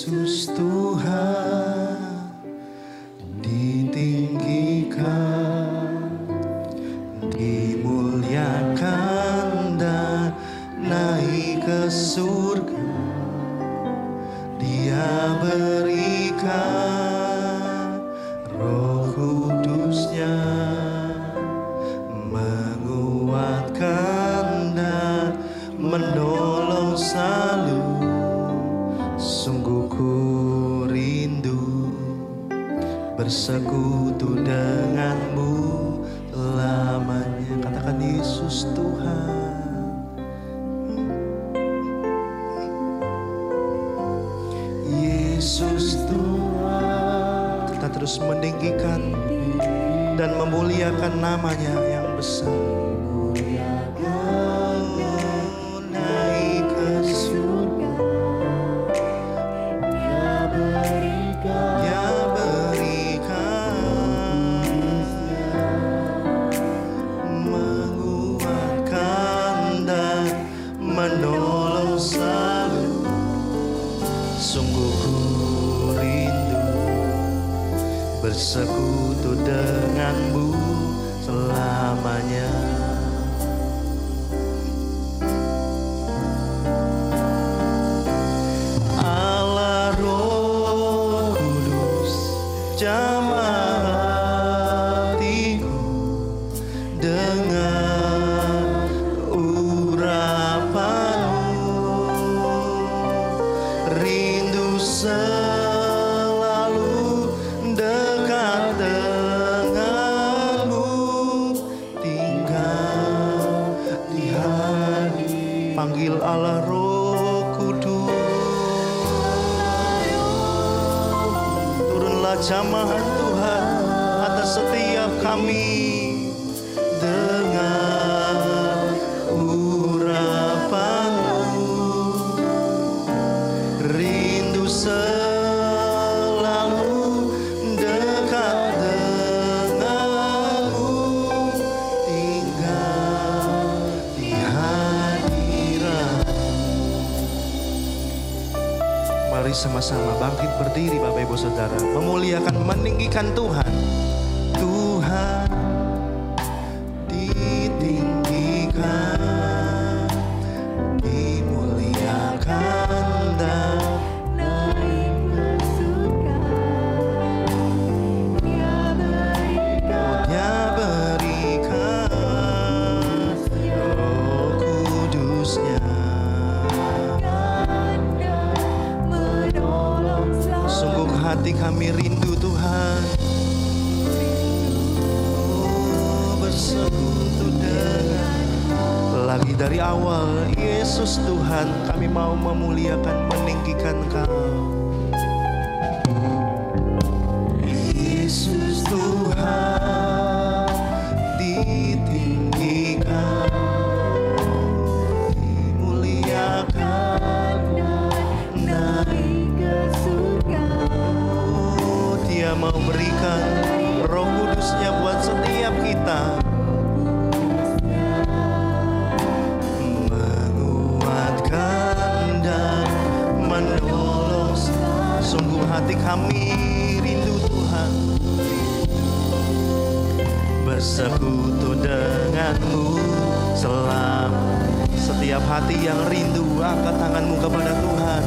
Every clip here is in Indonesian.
Yesus Tuhan ditinggikan, dimuliakan dan naik ke surga. Dia berikan Roh Kudusnya, menguatkan dan menolong selalu. Sungguh ku rindu bersekutu denganmu lamanya. Katakan Yesus Tuhan. Yesus Tuhan. Kita terus meninggikan dan memuliakan namanya yang besar. Naik ke surga, Dia berikan, menguatkan dan menolong selalu. Sungguh ku rindu bersekutu denganmu selamanya. Allah Roh Kudus, jamah hatiku dengan urapanmu. Rindu selalu dekat denganmu, tinggal di hati. Panggil Allah Roh Kudus. Turunlah jamahan Tuhan atas setiap kami dengan urapanmu. Rindu selalu dekat denganmu, tinggal di hadirat. Mari sama-sama bangkit berdiri Bapak Ibu Saudara, memuliakan, meninggikan Tuhan. Tuhan ditinggikan, dimuliakan dan naik ke surga. Dia Dia berikan Roh Kudusnya, menolong sungguh hati kami rindu Tuhan. Oh, bersekutu dengan lagi dari awal. Yesus Tuhan, kami mau memuliakan, meninggikan Kau. Yesus Tuhan ditinggikan, dimuliakan, naik ke surga. oh, Dia mau berikan Roh Kudusnya buat setiap kita, menguatkan dan menolong. Sungguh hati kami rindu Tuhan, bersekutu denganmu selama. Setiap hati yang rindu, angkat tanganmu kepada Tuhan.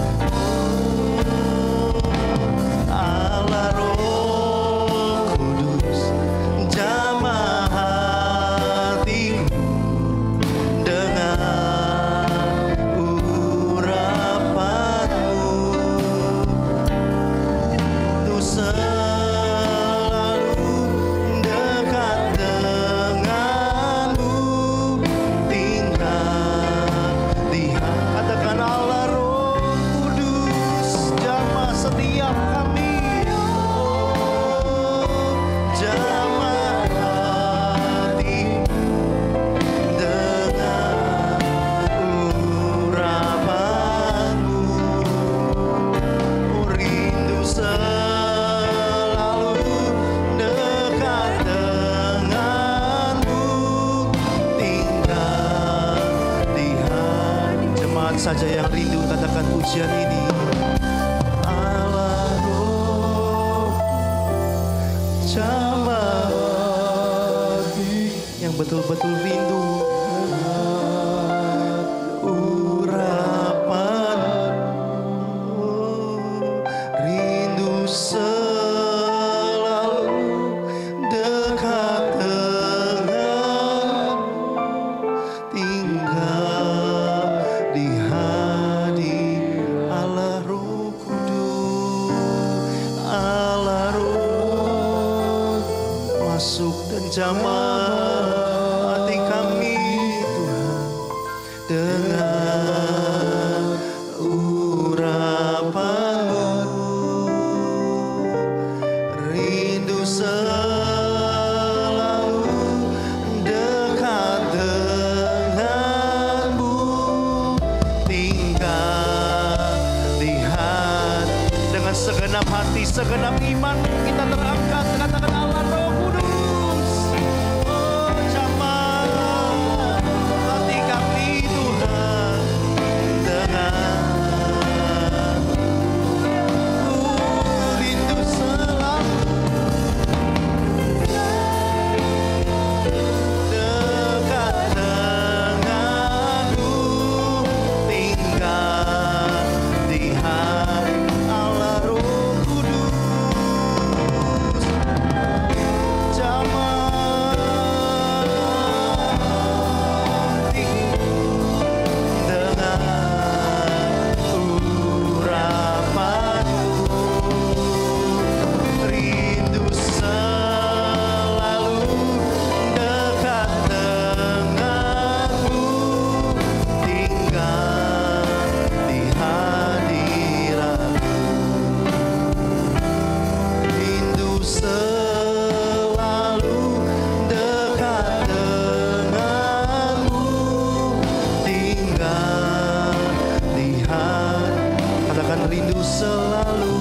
Allah Roh Kudus, jamah hatiku dengan urapanmu. Ku selalu dekat denganmu, tinggal di hati. Katakan Allah Roh Kudus, jamah setiap kami. Oh, jamah hati dengan urapanmu. Oh, rindu selalu dekat denganmu, tinggal di hati. Jemaat saja yang rindu katakan pujian ini. betul-betul rindu urapanmu, rindu selalu dekat denganmu, tinggal di hadirat Allah Roh Kudus, Allah Roh masuk dan jamah hati kami Tuhan dengan urapanmu, rindu selalu dekat denganmu, tinggal di hati dengan segenap hati, segenap iman kita terangkat, katakan Allah Roh Kudus, oh jamah hati kami Tuhan dengan rindu selalu dekat denganmu, tinggal di hati Allah Roh Kudus, jamah dengan urapanmu, rindu selalu dekat denganmu, tinggal di hadiratmu, rindu selalu dekat denganmu, tinggal di hati. Katakan rindu selalu,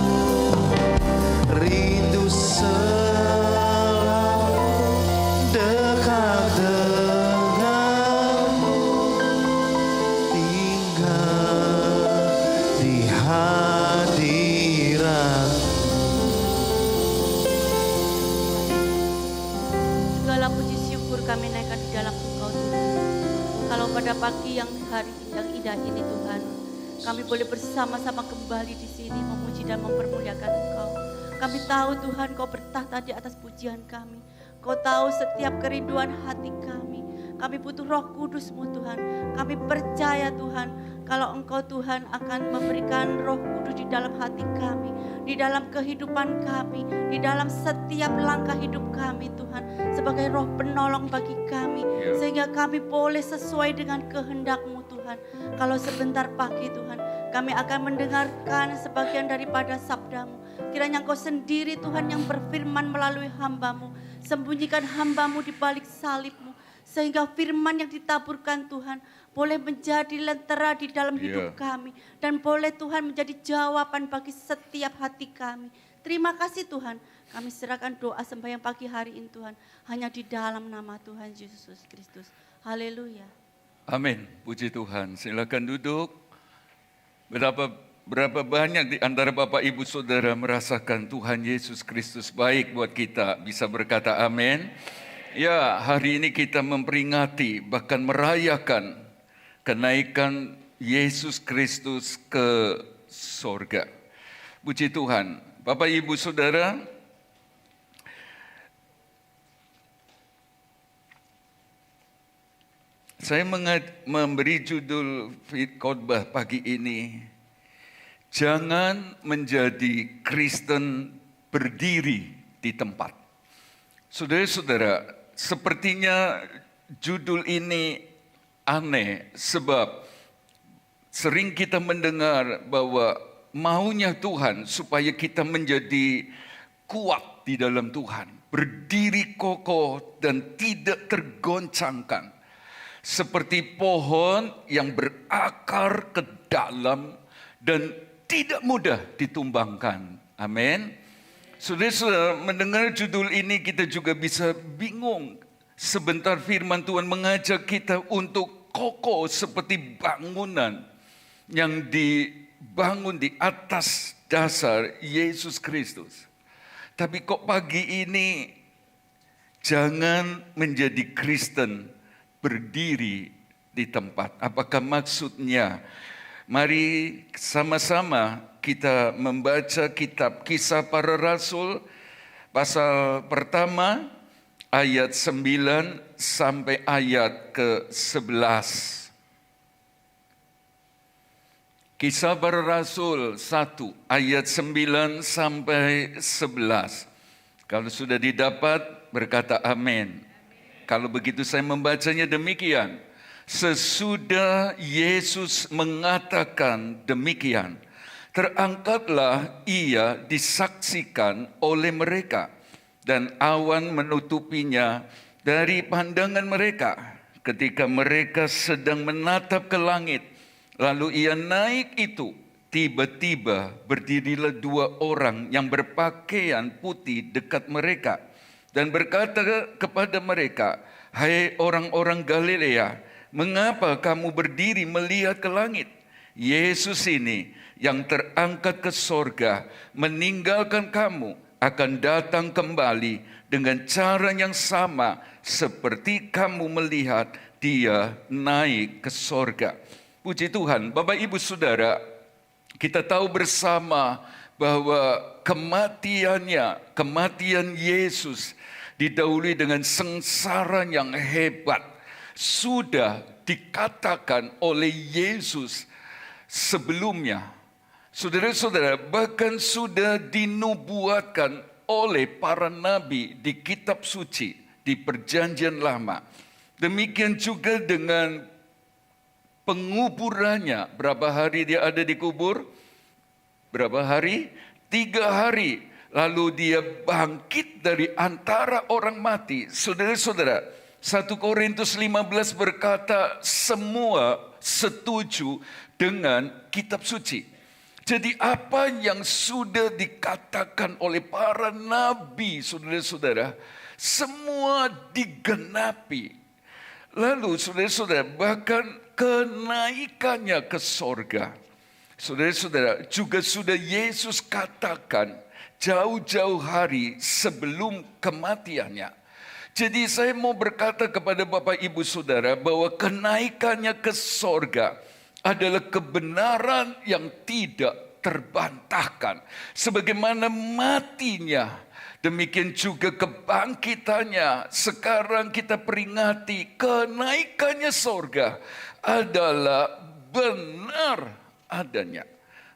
rindu selalu dekat denganmu, tinggal di hadirat. Segala puji syukur kami naikkan di dalam Engkau Tuhan. Kalau pada pagi yang hari yang indah ini Tuhan, kami boleh bersama-sama kembali di sini memuji dan mempermuliakan Engkau. Kami tahu Tuhan Kau bertahta di atas pujian kami. Kau tahu setiap kerinduan hati kami. Kami butuh Roh Kudus-Mu Tuhan. Kami percaya Tuhan kalau Engkau Tuhan akan memberikan Roh Kudus di dalam hati kami, di dalam kehidupan kami, di dalam setiap langkah hidup kami Tuhan, sebagai roh penolong bagi kami, sehingga kami boleh sesuai dengan kehendak-Mu Tuhan. Kalau sebentar pagi Tuhan, kami akan mendengarkan sebagian daripada sabda-Mu. Kiranya Engkau sendiri Tuhan yang berfirman melalui hamba-Mu, sembunyikan hamba-Mu di balik salib-Mu, sehingga firman yang ditaburkan Tuhan boleh menjadi lentera di dalam hidup kami, dan boleh Tuhan menjadi jawaban bagi setiap hati kami. Terima kasih Tuhan, kami serahkan doa sembahyang pagi hari ini Tuhan, hanya di dalam nama Tuhan Yesus Kristus. Haleluya. Amin, puji Tuhan. Silakan duduk. Berapa banyak di antara Bapak Ibu Saudara merasakan Tuhan Yesus Kristus baik buat kita, bisa berkata amin. Ya, hari ini kita memperingati bahkan merayakan kenaikan Yesus Kristus ke sorga. Puji Tuhan. Bapak Ibu Saudara, saya memberi judul khotbah pagi ini, jangan menjadi Kristen berdiri di tempat. Saudara-saudara, sepertinya judul ini aneh sebab sering kita mendengar bahwa maunya Tuhan supaya kita menjadi kuat di dalam Tuhan, berdiri kokoh dan tidak tergoncangkan, seperti pohon yang berakar ke dalam dan tidak mudah ditumbangkan. Amin. Saudara, mendengar judul ini kita juga bisa bingung. Sebentar firman Tuhan mengajak kita untuk kokoh seperti bangunan yang dibangun di atas dasar Yesus Kristus. Tapi kok pagi ini Jangan menjadi Kristen berdiri di tempat. Apakah maksudnya? Mari sama-sama kita membaca kitab Kisah Para Rasul pasal pertama ayat 9 sampai ayat ke-11. Kisah Para Rasul 1 ayat 9 sampai 11. Kalau sudah didapat berkata amin. Kalau begitu saya membacanya demikian. Sesudah Yesus mengatakan demikian, terangkatlah ia disaksikan oleh mereka, dan awan menutupinya dari pandangan mereka ketika mereka sedang menatap ke langit. Lalu ia naik itu, tiba-tiba berdirilah 2 orang yang berpakaian putih dekat mereka dan berkata kepada mereka, "Hai orang-orang Galilea, mengapa kamu berdiri melihat ke langit? Yesus ini yang terangkat ke sorga meninggalkan kamu akan datang kembali dengan cara yang sama seperti kamu melihat dia naik ke sorga." Puji Tuhan, Bapak Ibu Saudara, kita tahu bersama bahwa kematian Yesus didahului dengan sengsara yang hebat. Sudah dikatakan oleh Yesus sebelumnya. Saudara-saudara, bahkan sudah dinubuatkan oleh para nabi di kitab suci, di perjanjian lama. Demikian juga dengan penguburannya. Berapa hari dia ada di kubur? Berapa hari? 3 hari. Lalu dia bangkit dari antara orang mati. Saudara-saudara, 1 Korintus 15 berkata semua setuju dengan kitab suci. Jadi apa yang sudah dikatakan oleh para nabi, saudara-saudara, semua digenapi. Lalu saudara-saudara, bahkan kenaikannya ke sorga. Saudara-saudara, juga sudah Yesus katakan jauh-jauh hari sebelum kematiannya. Jadi saya mau berkata kepada Bapak Ibu Saudara bahwa kenaikannya ke sorga adalah kebenaran yang tidak terbantahkan. Sebagaimana matinya, demikian juga kebangkitannya. Sekarang kita peringati kenaikannya sorga adalah benar adanya.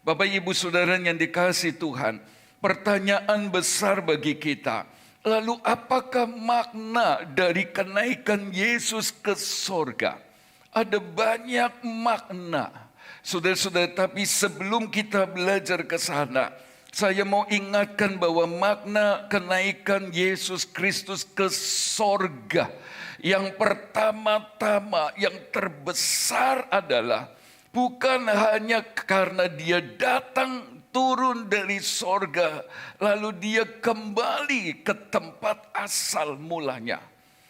Bapak Ibu Saudara yang dikasihi Tuhan, pertanyaan besar bagi kita. Lalu apakah makna dari kenaikan Yesus ke sorga? Ada banyak makna. Saudara-saudara, tapi sebelum kita belajar ke sana, saya mau ingatkan bahwa makna kenaikan Yesus Kristus ke sorga yang pertama-tama, yang terbesar adalah bukan hanya karena dia datang turun dari sorga, lalu dia kembali ke tempat asal mulanya.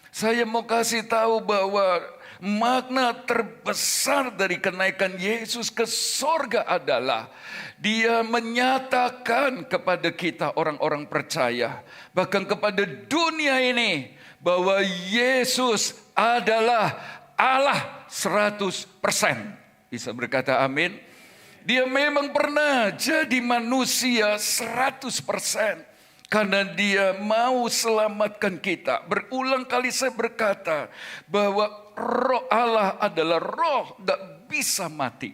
Saya mau kasih tahu bahwa makna terbesar dari kenaikan Yesus ke sorga adalah dia menyatakan kepada kita orang-orang percaya, bahkan kepada dunia ini, bahwa Yesus adalah Allah 100%. Bisa berkata amin? Dia memang pernah jadi manusia 100%. Karena dia mau selamatkan kita. Berulang kali saya berkata bahwa roh Allah adalah roh gak bisa mati.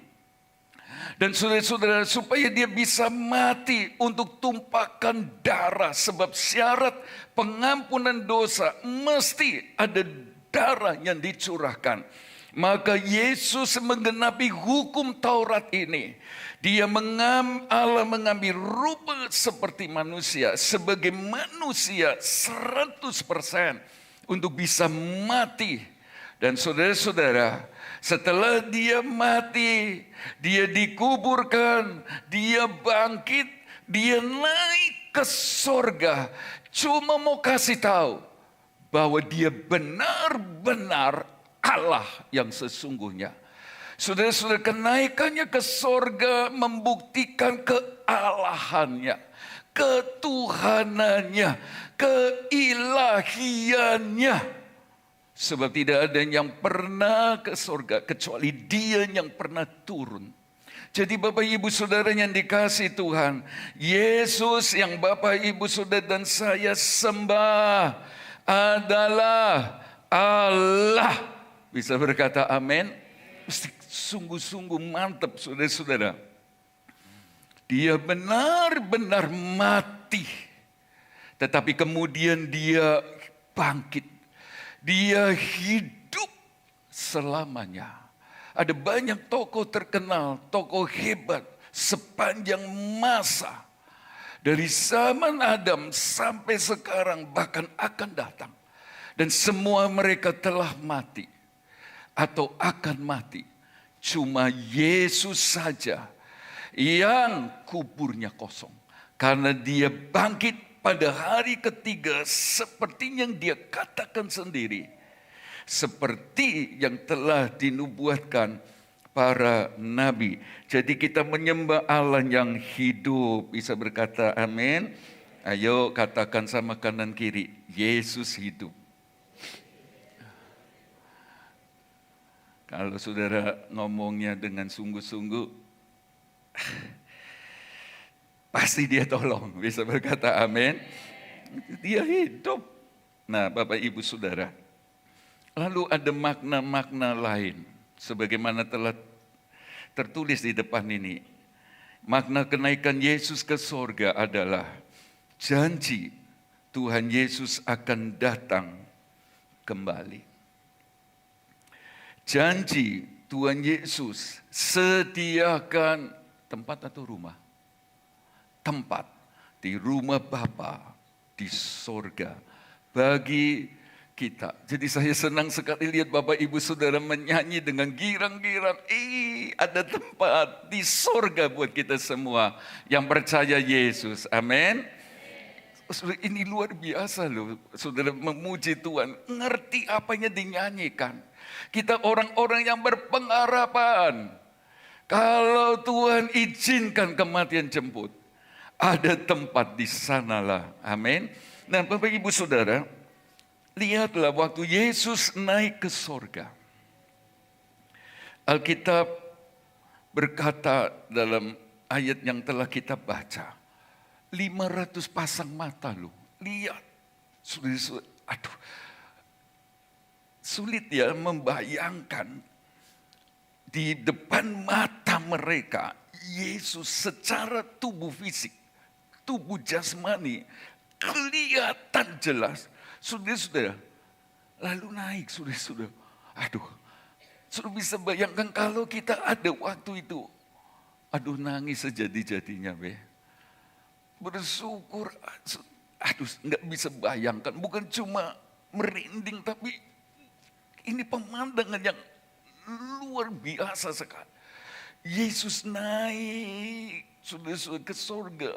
Dan saudara-saudara, supaya dia bisa mati untuk tumpahkan darah. Sebab syarat pengampunan dosa mesti ada darah yang dicurahkan. Maka Yesus menggenapi hukum Taurat ini. Allah mengambil rupa seperti manusia. Sebagai manusia 100% untuk bisa mati. Dan saudara-saudara, setelah dia mati, dia dikuburkan, dia bangkit, dia naik ke sorga. Cuma mau kasih tahu bahwa dia benar-benar Allah yang sesungguhnya. Saudara-saudara, kenaikannya ke sorga membuktikan kealahannya. ketuhanannya, keilahiannya. Sebab tidak ada yang pernah ke surga kecuali Dia yang pernah turun. Jadi Bapak Ibu Saudara yang dikasihi Tuhan, Yesus yang Bapak Ibu Saudara dan saya sembah adalah Allah. Bisa berkata amin? Mesti sungguh-sungguh mantap saudara-saudara. Dia benar-benar mati. Tetapi kemudian dia bangkit. Dia hidup selamanya. Ada banyak tokoh terkenal, tokoh hebat sepanjang masa. Dari zaman Adam sampai sekarang bahkan akan datang. Dan semua mereka telah mati atau akan mati. Cuma Yesus saja yang kuburnya kosong. Karena dia bangkit pada hari ketiga seperti yang dia katakan sendiri. Seperti yang telah dinubuatkan para nabi. Jadi kita menyembah Allah yang hidup. Bisa berkata amin. Ayo katakan sama kanan kiri, Yesus hidup. Kalau saudara ngomongnya dengan sungguh-sungguh, pasti dia tolong. Bisa berkata amin. Dia hidup. Nah Bapak Ibu Saudara, lalu ada makna-makna lain. Sebagaimana telah tertulis di depan ini. Makna kenaikan Yesus ke sorga adalah janji Tuhan Yesus akan datang kembali. Janji Tuhan Yesus sediakan tempat atau rumah? Tempat di rumah Bapa di sorga bagi kita. Jadi saya senang sekali lihat Bapak Ibu Saudara menyanyi dengan girang-girang. Ada tempat di sorga buat kita semua yang percaya Yesus. Amin. Ini luar biasa loh. Saudara memuji Tuhan. Ngerti apanya dinyanyikan. Kita orang-orang yang berpengharapan. Kalau Tuhan izinkan kematian jemput. Ada tempat di sanalah. Amin. Nah Bapak Ibu Saudara, lihatlah waktu Yesus naik ke sorga. Alkitab berkata dalam ayat yang telah kita baca. 500 pasang mata loh. Lihat. Aduh. Sulit ya membayangkan. Di depan mata mereka. Yesus secara tubuh fisik. Tubuh jasmani. Kelihatan jelas. Saudara-saudara, lalu naik, saudara-saudara. Aduh, saudara bisa bayangkan kalau kita ada waktu itu. Aduh, nangis sejadi-jadinya, be. Bersyukur, aduh, nggak bisa bayangkan. Bukan cuma merinding, tapi ini pemandangan yang luar biasa sekali. Yesus naik, saudara-saudara, ke surga.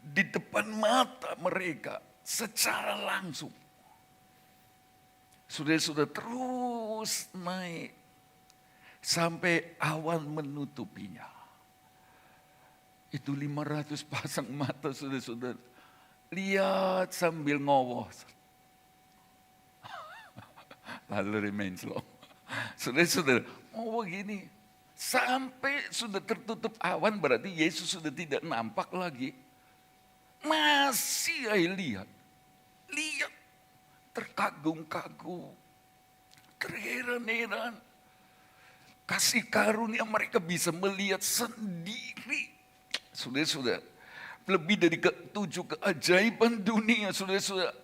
Di depan mata mereka. Secara langsung. Saudara-saudara terus naik. Sampai awan menutupinya. Itu 500 pasang mata saudara-saudara. Lihat sambil ngowoh. Lalu remain slow. Saudara-saudara, ngowoh gini. Sampai sudah tertutup awan berarti Yesus sudah tidak nampak lagi. Masih lihat. Lihat, terkagum-kagum, terheran-heran. Kasih karunia mereka bisa melihat sendiri. Saudara-saudara, lebih dari 7 keajaiban dunia, saudara-saudara.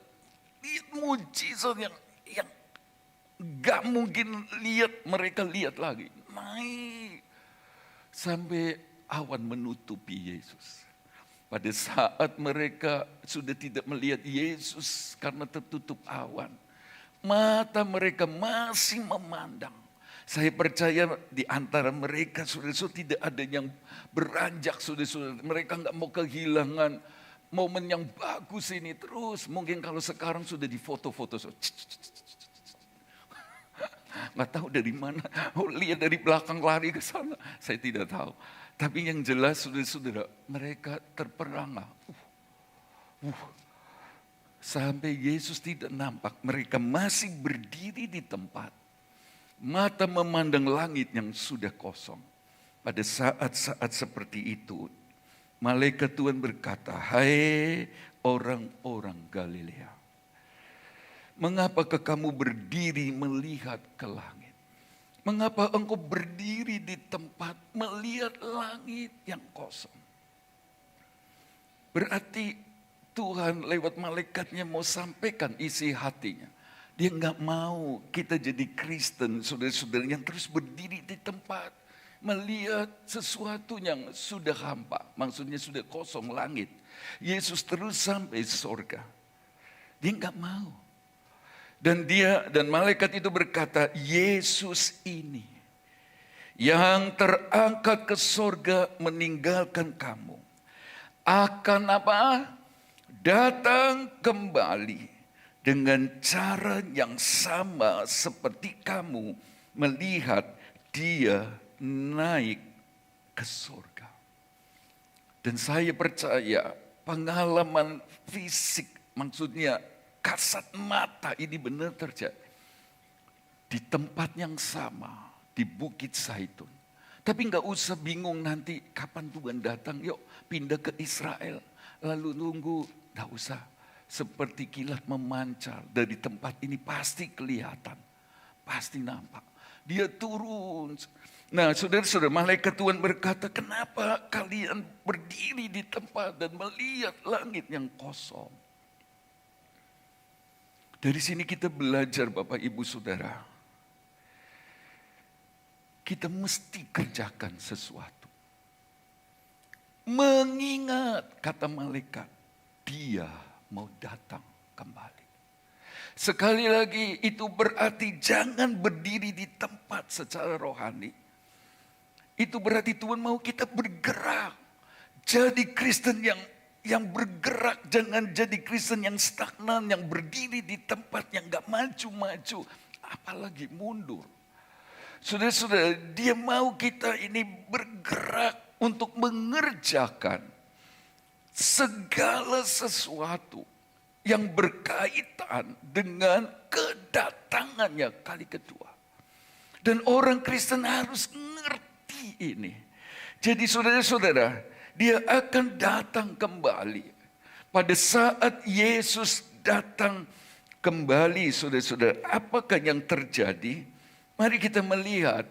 Lihat mujizat yang gak mungkin mereka lihat lagi. Naik sampai awan menutupi Yesus. Pada saat mereka sudah tidak melihat Yesus karena tertutup awan. Mata mereka masih memandang. Saya percaya di antara mereka saudara-saudara tidak ada yang beranjak saudara-saudara. Mereka nggak mau kehilangan momen yang bagus ini terus. Mungkin kalau sekarang sudah di foto-foto. Nggak tahu dari mana. Oh, lihat dari belakang lari ke sana. Saya tidak tahu. Tapi yang jelas saudara-saudara, mereka terperangah. Sampai Yesus tidak nampak, mereka masih berdiri di tempat. Mata memandang langit yang sudah kosong. Pada saat-saat seperti itu, malaikat Tuhan berkata, "Hai orang-orang Galilea, mengapakah kamu berdiri melihat ke langit? Mengapa engkau berdiri di tempat melihat langit yang kosong?" Berarti Tuhan lewat malaikatnya mau sampaikan isi hatinya. Dia nggak mau kita jadi Kristen, saudara-saudara, yang terus berdiri di tempat. Melihat sesuatu yang sudah hampa, maksudnya sudah kosong langit. Yesus terus sampai surga. Dia nggak mau. Dan malaikat itu berkata, Yesus ini yang terangkat ke surga meninggalkan kamu, akan apa? Datang kembali dengan cara yang sama seperti kamu melihat dia naik ke surga. Dan saya percaya pengalaman fisik, maksudnya kasat mata ini benar terjadi. Di tempat yang sama, di Bukit Zaitun. Tapi nggak usah bingung nanti kapan Tuhan datang, yuk pindah ke Israel. Lalu nunggu, nggak usah. Seperti kilat memancar dari tempat ini pasti kelihatan. Pasti nampak. Dia turun. Nah, saudara-saudara, malaikat Tuhan berkata, kenapa kalian berdiri di tempat dan melihat langit yang kosong? Dari sini kita belajar, Bapak, Ibu, Saudara. Kita mesti kerjakan sesuatu. Mengingat, kata malaikat, dia mau datang kembali. Sekali lagi, itu berarti jangan berdiri di tempat secara rohani. Itu berarti Tuhan mau kita bergerak. Jadi Kristen yang bergerak, jangan jadi Kristen yang stagnan, yang berdiri di tempat yang gak maju-maju, apalagi mundur. Saudara-saudara, dia mau kita ini bergerak untuk mengerjakan segala sesuatu yang berkaitan dengan kedatangannya kali kedua. Dan orang Kristen harus ngerti ini. Jadi saudara-saudara, dia akan datang kembali. Pada saat Yesus datang kembali, saudara-saudara, apakah yang terjadi? Mari kita melihat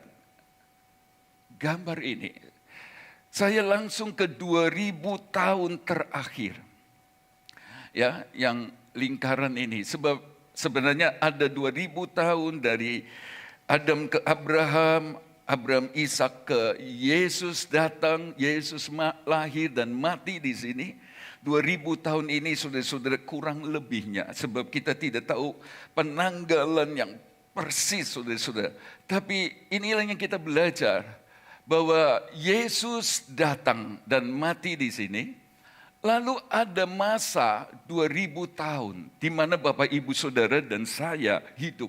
gambar ini. Saya langsung ke 2000 tahun terakhir. Ya, yang lingkaran ini. Sebab sebenarnya ada 2000 tahun dari Adam ke Abraham, Abraham Ishak ke Yesus datang, Yesus lahir dan mati di sini. 2000 tahun ini saudara-saudara kurang lebihnya. Sebab kita tidak tahu penanggalan yang persis saudara-saudara. Tapi inilah yang kita belajar. Bahwa Yesus datang dan mati di sini. Lalu ada masa 2000 tahun. Di mana Bapak Ibu Saudara dan saya hidup.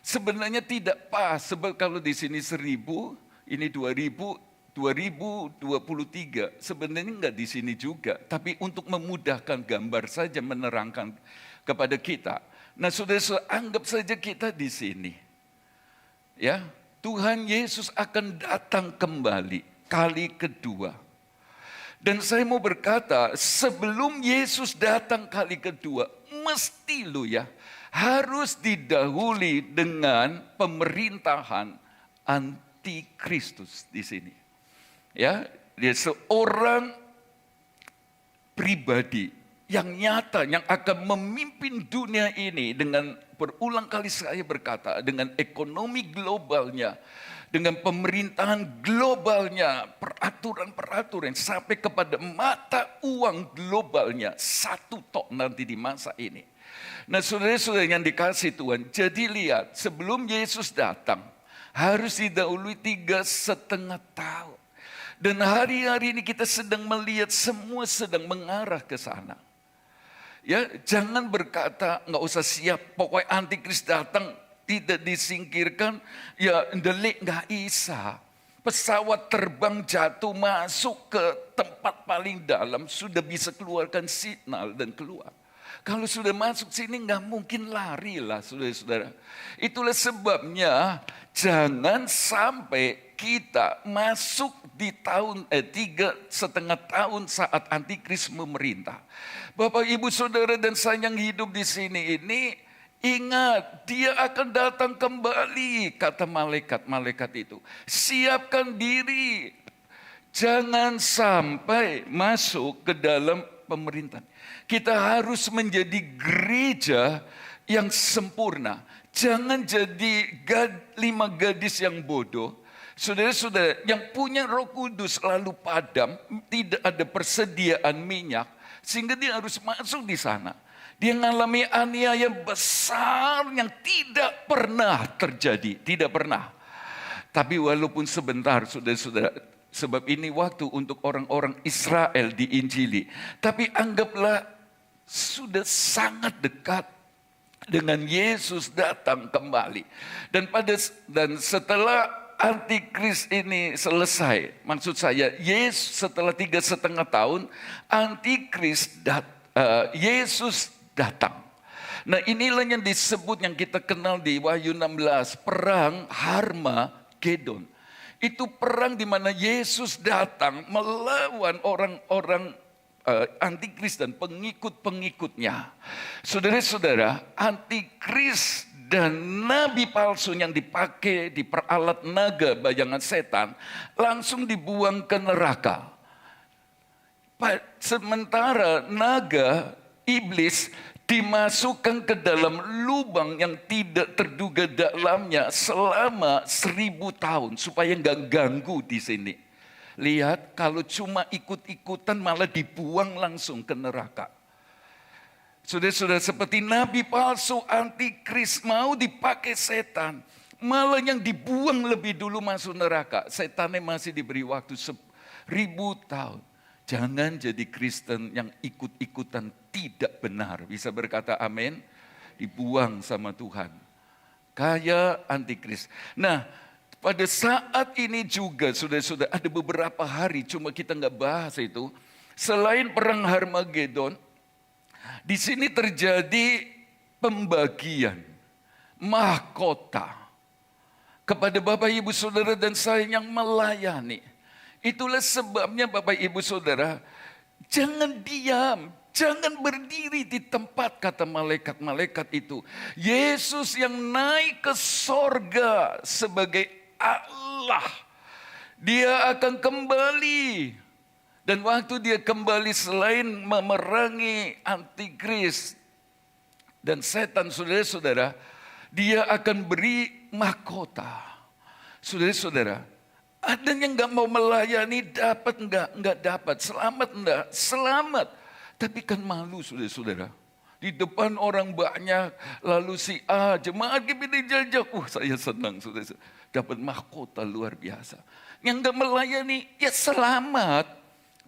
Sebenarnya tidak pas. Sebab kalau di sini 1000, ini 2023. Sebenarnya enggak di sini juga. Tapi untuk memudahkan gambar saja, menerangkan kepada kita. Nah, saudara-saudara, anggap saja kita di sini. Ya, Tuhan Yesus akan datang kembali kali kedua. Dan saya mau berkata, sebelum Yesus datang kali kedua, mesti harus didahului dengan pemerintahan antikristus di sini. Ya, dia seorang pribadi yang nyata, yang akan memimpin dunia ini dengan berulang kali saya berkata, dengan ekonomi globalnya, dengan pemerintahan globalnya, peraturan-peraturan sampai kepada mata uang globalnya, satu tok nanti di masa ini. Nah, saudara-saudara yang dikasih Tuhan, jadi lihat, sebelum Yesus datang, harus didahului 3,5 tahun. Dan hari-hari ini kita sedang melihat semua sedang mengarah ke sana. Ya, jangan berkata nggak usah siap, pokoknya antikris datang tidak disingkirkan, ya ndelik nggak bisa. pesawat terbang jatuh masuk ke tempat paling dalam, sudah bisa keluarkan signal dan keluar. Kalau sudah masuk sini nggak mungkin lari lah saudara-saudara. Itulah sebabnya jangan sampai kita masuk di tahun 3,5 tahun saat antikris memerintah. Bapak ibu saudara dan saya yang hidup di sini ini, ingat dia akan datang kembali, kata malaikat-malaikat itu. Siapkan diri, jangan sampai masuk ke dalam pemerintahan. Kita harus menjadi gereja yang sempurna. Jangan jadi 5 gadis yang bodoh. Saudara-saudara yang punya Roh Kudus lalu padam, tidak ada persediaan minyak, sehingga dia harus masuk di sana. Dia mengalami aniaya besar yang tidak pernah terjadi, tidak pernah. Tapi walaupun sebentar, saudara-saudara, sebab ini waktu untuk orang-orang Israel diinjili. Tapi anggaplah sudah sangat dekat dengan Yesus datang kembali. Dan setelah antikris ini selesai, maksud saya Yesus setelah 3,5 tahun, antikris Yesus datang. Nah inilah yang disebut, yang kita kenal di Wahyu 16, perang Harmagedon. Itu perang di mana Yesus datang melawan orang-orang antikris dan pengikut-pengikutnya. Saudara-saudara, antikris dan nabi palsu yang dipakai di peralat naga bayangan setan langsung dibuang ke neraka. Sementara naga, iblis, dimasukkan ke dalam lubang yang tidak terduga dalamnya selama 1000 tahun supaya nggak ganggu di sini. Lihat, kalau cuma ikut-ikutan malah dibuang langsung ke neraka. Saudara-saudara, seperti nabi palsu antikris mau dipakai setan, malah yang dibuang lebih dulu masuk neraka. Setannya masih diberi waktu 1000 tahun. Jangan jadi Kristen yang ikut-ikutan tidak benar. Bisa berkata amin? Dibuang sama Tuhan. Kayak antikris. Nah, pada saat ini juga saudara-saudara ada beberapa hari, cuma kita nggak bahas itu. Selain perang Harmagedon, di sini terjadi pembagian mahkota kepada Bapak Ibu Saudara dan saya yang melayani. Itulah sebabnya Bapak Ibu Saudara, jangan diam, jangan berdiri di tempat, kata malaikat-malaikat itu. Yesus yang naik ke sorga sebagai Allah, dia akan kembali. Dan waktu dia kembali, selain memerangi antikris dan setan, saudara-saudara, dia akan beri mahkota. Saudara-saudara, ada yang gak mau melayani, dapat enggak dapat, selamat enggak, selamat. Tapi kan malu saudara-saudara. Di depan orang banyak, lalu si A, jemaat GBD Jajak, saya senang saudara-saudara. Dapat mahkota luar biasa. Yang gak melayani, ya selamat.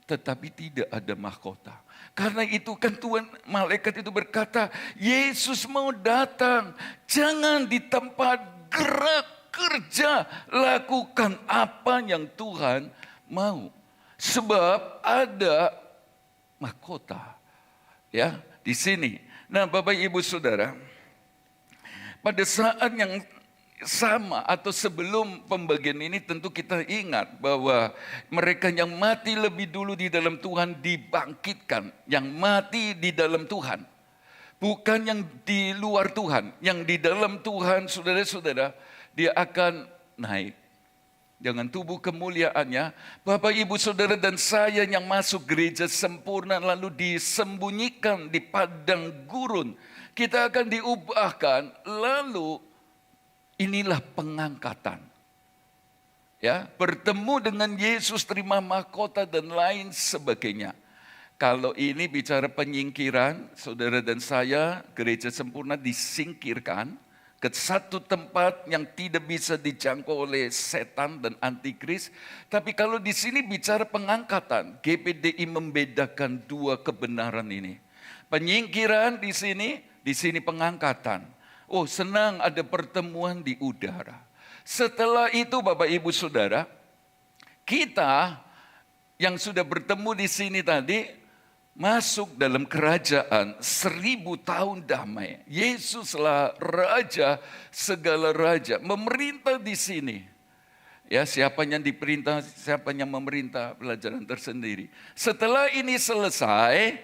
Tetapi tidak ada mahkota. Karena itu kan Tuhan, malaikat itu berkata, Yesus mau datang. Jangan di tempat, gerak, kerja, lakukan apa yang Tuhan mau. Sebab ada mahkota. Ya, di sini. Nah, Bapak Ibu Saudara, pada saat yang sama atau sebelum pembagian ini tentu kita ingat bahwa mereka yang mati lebih dulu di dalam Tuhan dibangkitkan. Yang mati di dalam Tuhan. Bukan yang di luar Tuhan. Yang di dalam Tuhan, saudara-saudara, dia akan naik. Dengan tubuh kemuliaannya, Bapak Ibu Saudara dan saya yang masuk gereja sempurna lalu disembunyikan di padang gurun. Kita akan diubahkan, lalu inilah pengangkatan. Ya, bertemu dengan Yesus, terima mahkota dan lain sebagainya. Kalau ini bicara penyingkiran, saudara dan saya, gereja sempurna disingkirkan ke satu tempat yang tidak bisa dijangkau oleh setan dan antikris. Tapi kalau di sini bicara pengangkatan, GPDI membedakan dua kebenaran ini. Penyingkiran di sini pengangkatan. Oh, senang ada pertemuan di udara. Setelah itu Bapak Ibu Saudara, kita yang sudah bertemu di sini tadi masuk dalam kerajaan 1000 tahun damai. Yesuslah raja segala raja, memerintah di sini. Ya, siapa yang diperintah, siapa yang memerintah, pelajaran tersendiri. Setelah ini selesai,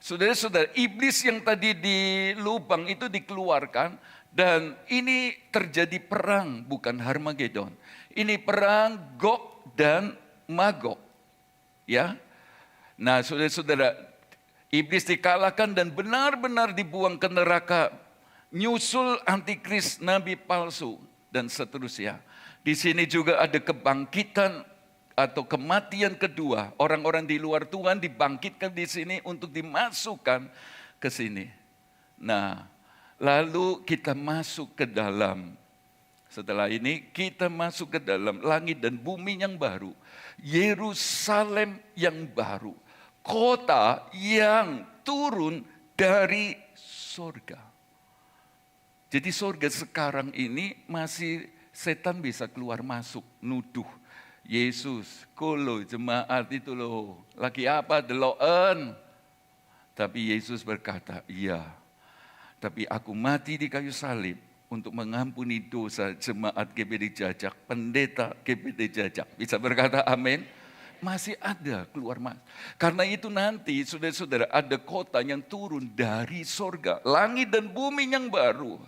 saudara-saudara, iblis yang tadi di lubang itu dikeluarkan dan ini terjadi perang, bukan Harmagedon. Ini perang Gog dan Magog. Ya. Nah, saudara-saudara, iblis dikalahkan dan benar-benar dibuang ke neraka, nyusul antikris, nabi palsu dan seterusnya. Di sini juga ada kebangkitan atau kematian kedua. Orang-orang di luar Tuhan dibangkitkan di sini untuk dimasukkan ke sini. Nah, lalu kita masuk ke dalam. Setelah ini kita masuk ke dalam langit dan bumi yang baru. Yerusalem yang baru. Kota yang turun dari surga. Jadi surga sekarang ini masih setan bisa keluar masuk, nuduh. Yesus, kulo jemaat itu loh, lagi apa deloen. Tapi Yesus berkata, iya. Tapi aku mati di kayu salib untuk mengampuni dosa jemaat GBD Jajak, pendeta GBD Jajak. Bisa berkata amin? Masih ada keluar masuk. Karena itu nanti saudara-saudara ada kota yang turun dari sorga. Langit dan bumi yang baru.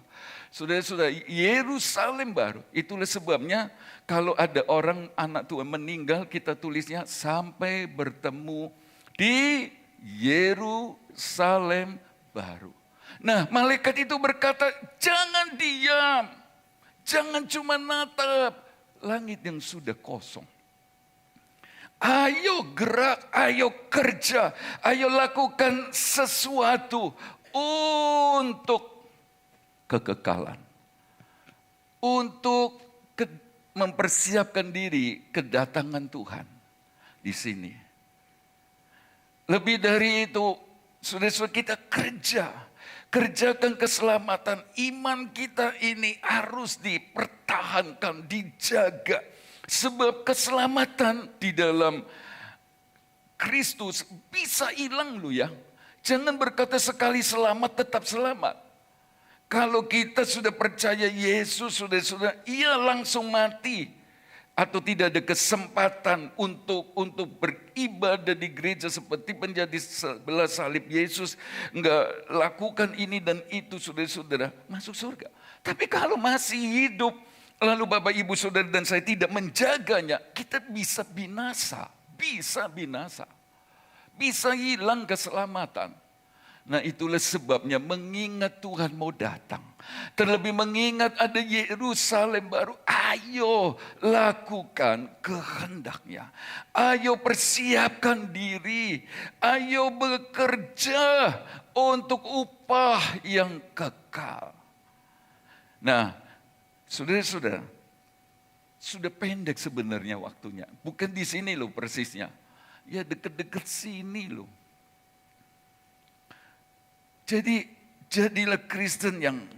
Saudara-saudara, Yerusalem baru. Itulah sebabnya kalau ada orang anak Tuhan meninggal, kita tulisnya sampai bertemu di Yerusalem baru. Nah, malaikat itu berkata, jangan diam. Jangan cuma natap langit yang sudah kosong. Ayo gerak, ayo kerja, ayo lakukan sesuatu untuk kekekalan. Untuk mempersiapkan diri kedatangan Tuhan di sini. Lebih dari itu, saudara-saudara, kita kerja. Kerjakan keselamatan. Iman kita ini harus dipertahankan, dijaga. Sebab keselamatan di dalam Kristus bisa hilang loh ya. Jangan berkata sekali selamat tetap selamat. Kalau kita sudah percaya Yesus, sudah ia langsung mati. Atau tidak ada kesempatan untuk beribadah di gereja seperti penjadi sebelah salib Yesus. Enggak lakukan ini dan itu, saudara-saudara, masuk surga. Tapi kalau masih hidup, lalu Bapak, Ibu, Saudara dan saya tidak menjaganya, kita bisa binasa. Bisa hilang keselamatan. Nah, itulah sebabnya mengingat Tuhan mau datang. Terlebih mengingat ada Yerusalem baru. Ayo lakukan kehendaknya. Ayo persiapkan diri. Ayo bekerja untuk upah yang kekal. Nah, saudara-saudara, sudah pendek sebenarnya waktunya. Bukan di sini loh persisnya. Ya deket-deket sini loh. Jadi jadilah Kristen yang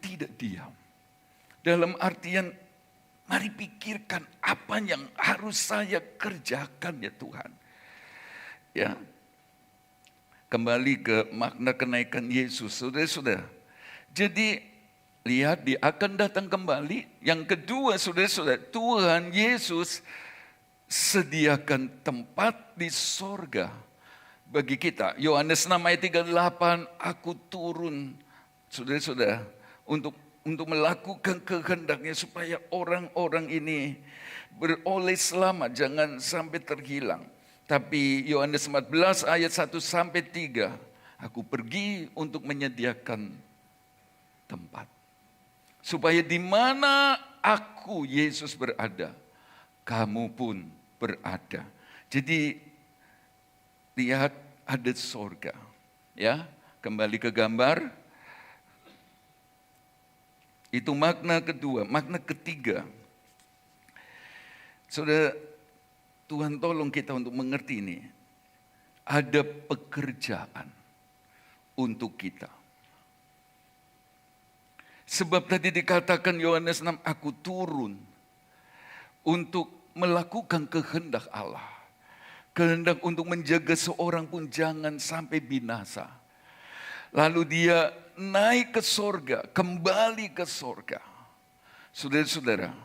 tidak diam. Dalam artian, mari pikirkan apa yang harus saya kerjakan ya Tuhan. Ya, kembali ke makna kenaikan Yesus, saudara-saudara. Jadi lihat, dia akan datang kembali. Yang kedua, saudara-saudara, Tuhan Yesus sediakan tempat di sorga bagi kita. Yohanes 6 ayat 38, aku turun, saudara-saudara, untuk melakukan kehendaknya supaya orang-orang ini beroleh selamat, jangan sampai terhilang. Tapi Yohanes 14 ayat 1 sampai 3, aku pergi untuk menyediakan tempat. Supaya di mana aku, Yesus, berada, kamu pun berada. Jadi lihat, ada sorga. Ya, kembali ke gambar. Itu makna kedua. Makna ketiga. Saudara, Tuhan tolong kita untuk mengerti ini. Ada pekerjaan untuk kita. Sebab tadi dikatakan Yohanes 6, aku turun untuk melakukan kehendak Allah. Kehendak untuk menjaga seorang pun jangan sampai binasa. Lalu dia naik ke sorga, kembali ke sorga. Saudara-saudara,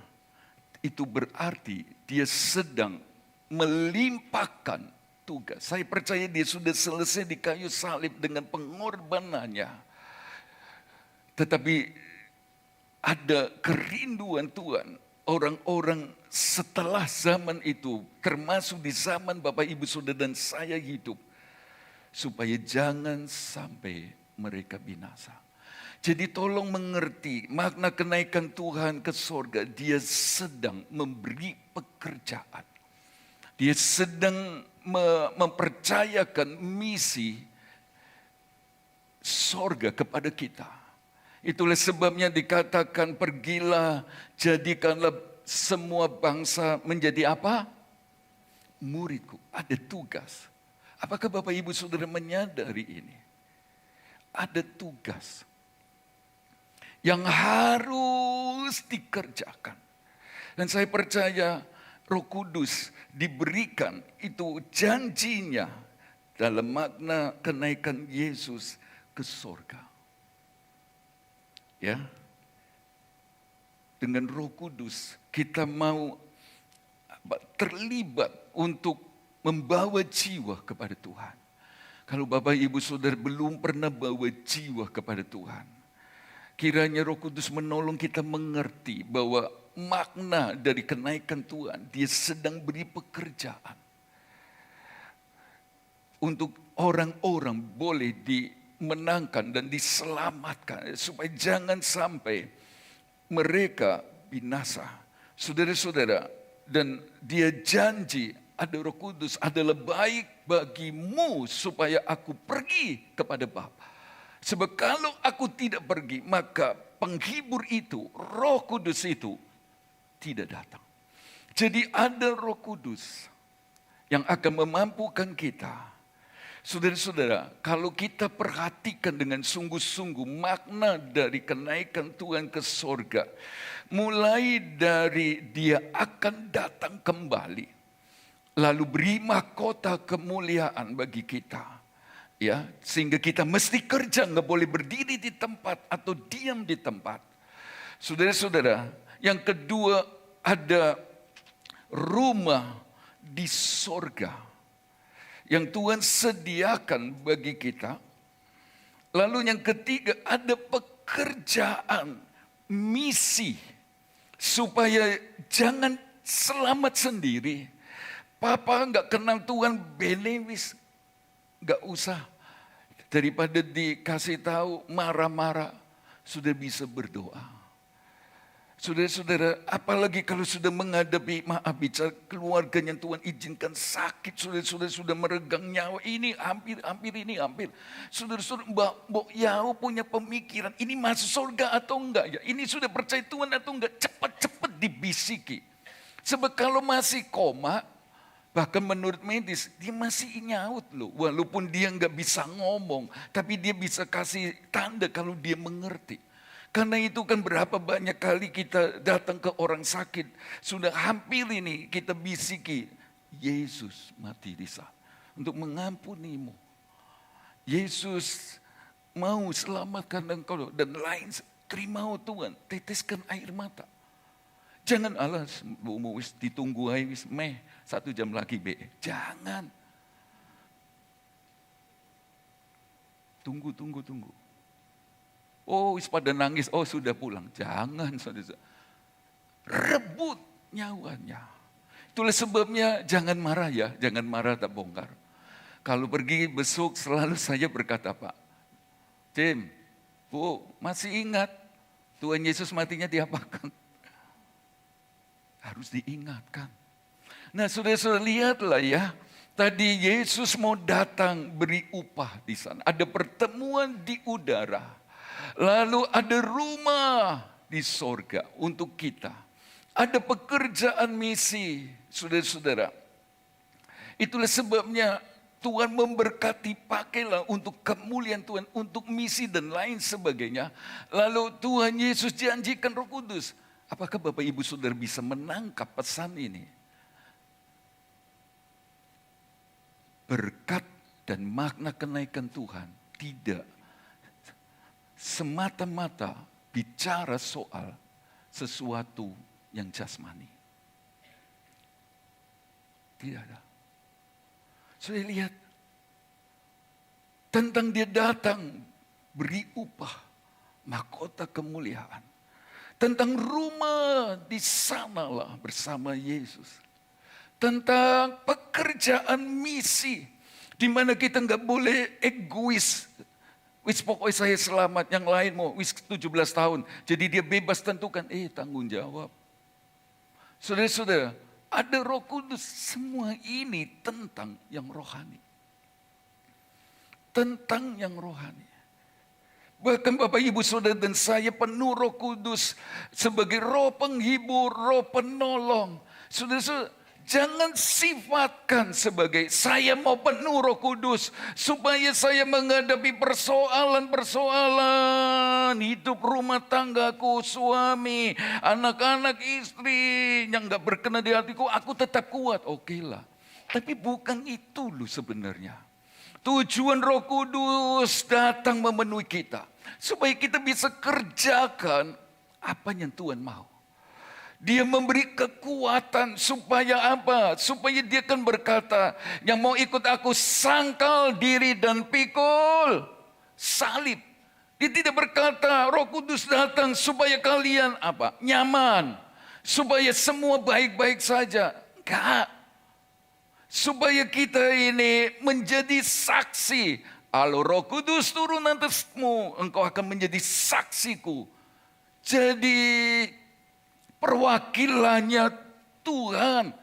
itu berarti dia sedang melimpahkan tugas. Saya percaya dia sudah selesai di kayu salib dengan pengorbanannya. Tetapi ada kerinduan Tuhan. Orang-orang setelah zaman itu, termasuk di zaman Bapak Ibu Saudara dan saya hidup, supaya jangan sampai mereka binasa. Jadi tolong mengerti makna kenaikan Tuhan ke sorga. Dia sedang memberi pekerjaan. Dia sedang mempercayakan misi sorga kepada kita. Itulah sebabnya dikatakan pergilah, jadikanlah semua bangsa menjadi apa? Muridku. Ada tugas. Apakah Bapak Ibu Saudara menyadari ini? Ada tugas yang harus dikerjakan. Dan saya percaya Roh Kudus diberikan itu janjinya dalam makna kenaikan Yesus ke sorga. Ya, dengan Roh Kudus kita mau terlibat untuk membawa jiwa kepada Tuhan. Kalau Bapak Ibu Saudara belum pernah bawa jiwa kepada Tuhan, kiranya Roh Kudus menolong kita mengerti bahwa makna dari kenaikan Tuhan, dia sedang beri pekerjaan untuk orang-orang boleh dimenangkan dan diselamatkan, supaya jangan sampai mereka binasa. Saudara-saudara, dan dia janji, ada Roh Kudus adalah baik bagimu supaya aku pergi kepada Bapa. Sebab kalau aku tidak pergi, maka penghibur itu, Roh Kudus itu tidak datang. Jadi ada Roh Kudus yang akan memampukan kita. Saudara-saudara, kalau kita perhatikan dengan sungguh-sungguh makna dari kenaikan Tuhan ke sorga, mulai dari dia akan datang kembali, lalu beri mahkota kemuliaan bagi kita, ya, sehingga kita mesti kerja, nggak boleh berdiri di tempat atau diam di tempat. Saudara-saudara, yang kedua ada rumah di sorga yang Tuhan sediakan bagi kita. Lalu yang ketiga ada pekerjaan, misi, supaya jangan selamat sendiri. Papa nggak kenal Tuhan, benewis, nggak usah. Daripada dikasih tahu marah-marah, sudah bisa berdoa. Saudara-saudara, apalagi kalau sudah menghadapi, maaf bicara keluarganya Tuhan izinkan sakit, saudara-saudara sudah meregang nyawa, ini hampir. Saudara-saudara, Mbak Yao punya pemikiran, ini masuk surga atau enggak ya? Ini sudah percaya Tuhan atau enggak? Cepat-cepat dibisiki. Sebab kalau masih koma, bahkan menurut medis, dia masih nyaut loh. Walaupun dia enggak bisa ngomong, tapi dia bisa kasih tanda kalau dia mengerti. Karena itu kan berapa banyak kali kita datang ke orang sakit, sudah hampir ini kita bisiki, Yesus mati di sana untuk mengampunimu. Yesus mau selamatkan engkau dan lain, terima Tuhan, teteskan air mata. Jangan alas, wis ditunggu aja wis 1 jam lagi be. Jangan. Tunggu. Oh, pada nangis, oh sudah pulang. Jangan, saudara. Rebut nyawanya. Itulah sebabnya jangan marah ya, jangan marah tak bongkar. Kalau pergi besok selalu saya berkata, Pak, Tim, Bu, masih ingat Tuhan Yesus matinya diapakan? Harus diingatkan. Nah, saudara-saudara lihatlah ya, tadi Yesus mau datang beri upah di sana. Ada pertemuan di udara. Lalu ada rumah di sorga untuk kita. Ada pekerjaan misi, saudara-saudara. Itulah sebabnya Tuhan memberkati, pakailah untuk kemuliaan Tuhan, untuk misi dan lain sebagainya. Lalu Tuhan Yesus janjikan Roh Kudus. Apakah Bapak Ibu Saudara bisa menangkap pesan ini? berkat dan makna kenaikan Tuhan tidak semata-mata bicara soal sesuatu yang jasmani. Tidak ada. Saya lihat tentang dia datang beri upah mahkota kemuliaan. Tentang rumah di sanalah bersama Yesus. Tentang pekerjaan misi di mana kita nggak boleh egois. Wis pokoknya saya selamat, yang lain mau wis 17 tahun. Jadi dia bebas tentukan, tanggung jawab. Saudara-saudara, ada Roh Kudus, semua ini tentang yang rohani. Tentang yang rohani. Bahkan Bapak Ibu Saudara dan saya penuh Roh Kudus sebagai roh penghibur, roh penolong. Saudara-saudara, jangan sifatkan sebagai saya mau penuh Roh Kudus supaya saya menghadapi persoalan-persoalan hidup rumah tanggaku, suami, anak-anak, istri yang gak berkenan di hatiku, aku tetap kuat. Oke lah. Tapi bukan itu loh sebenarnya. Tujuan Roh Kudus datang memenuhi kita supaya kita bisa kerjakan apa yang Tuhan mau. Dia memberi kekuatan supaya apa? Supaya dia kan berkata, yang mau ikut aku sangkal diri dan pikul salib. Dia tidak berkata Roh Kudus datang supaya kalian apa? Nyaman. Supaya semua baik-baik saja. Enggak. Supaya kita ini menjadi saksi. Kalau Roh Kudus turun atasmu, engkau akan menjadi saksiku. Jadi perwakilannya Tuhan.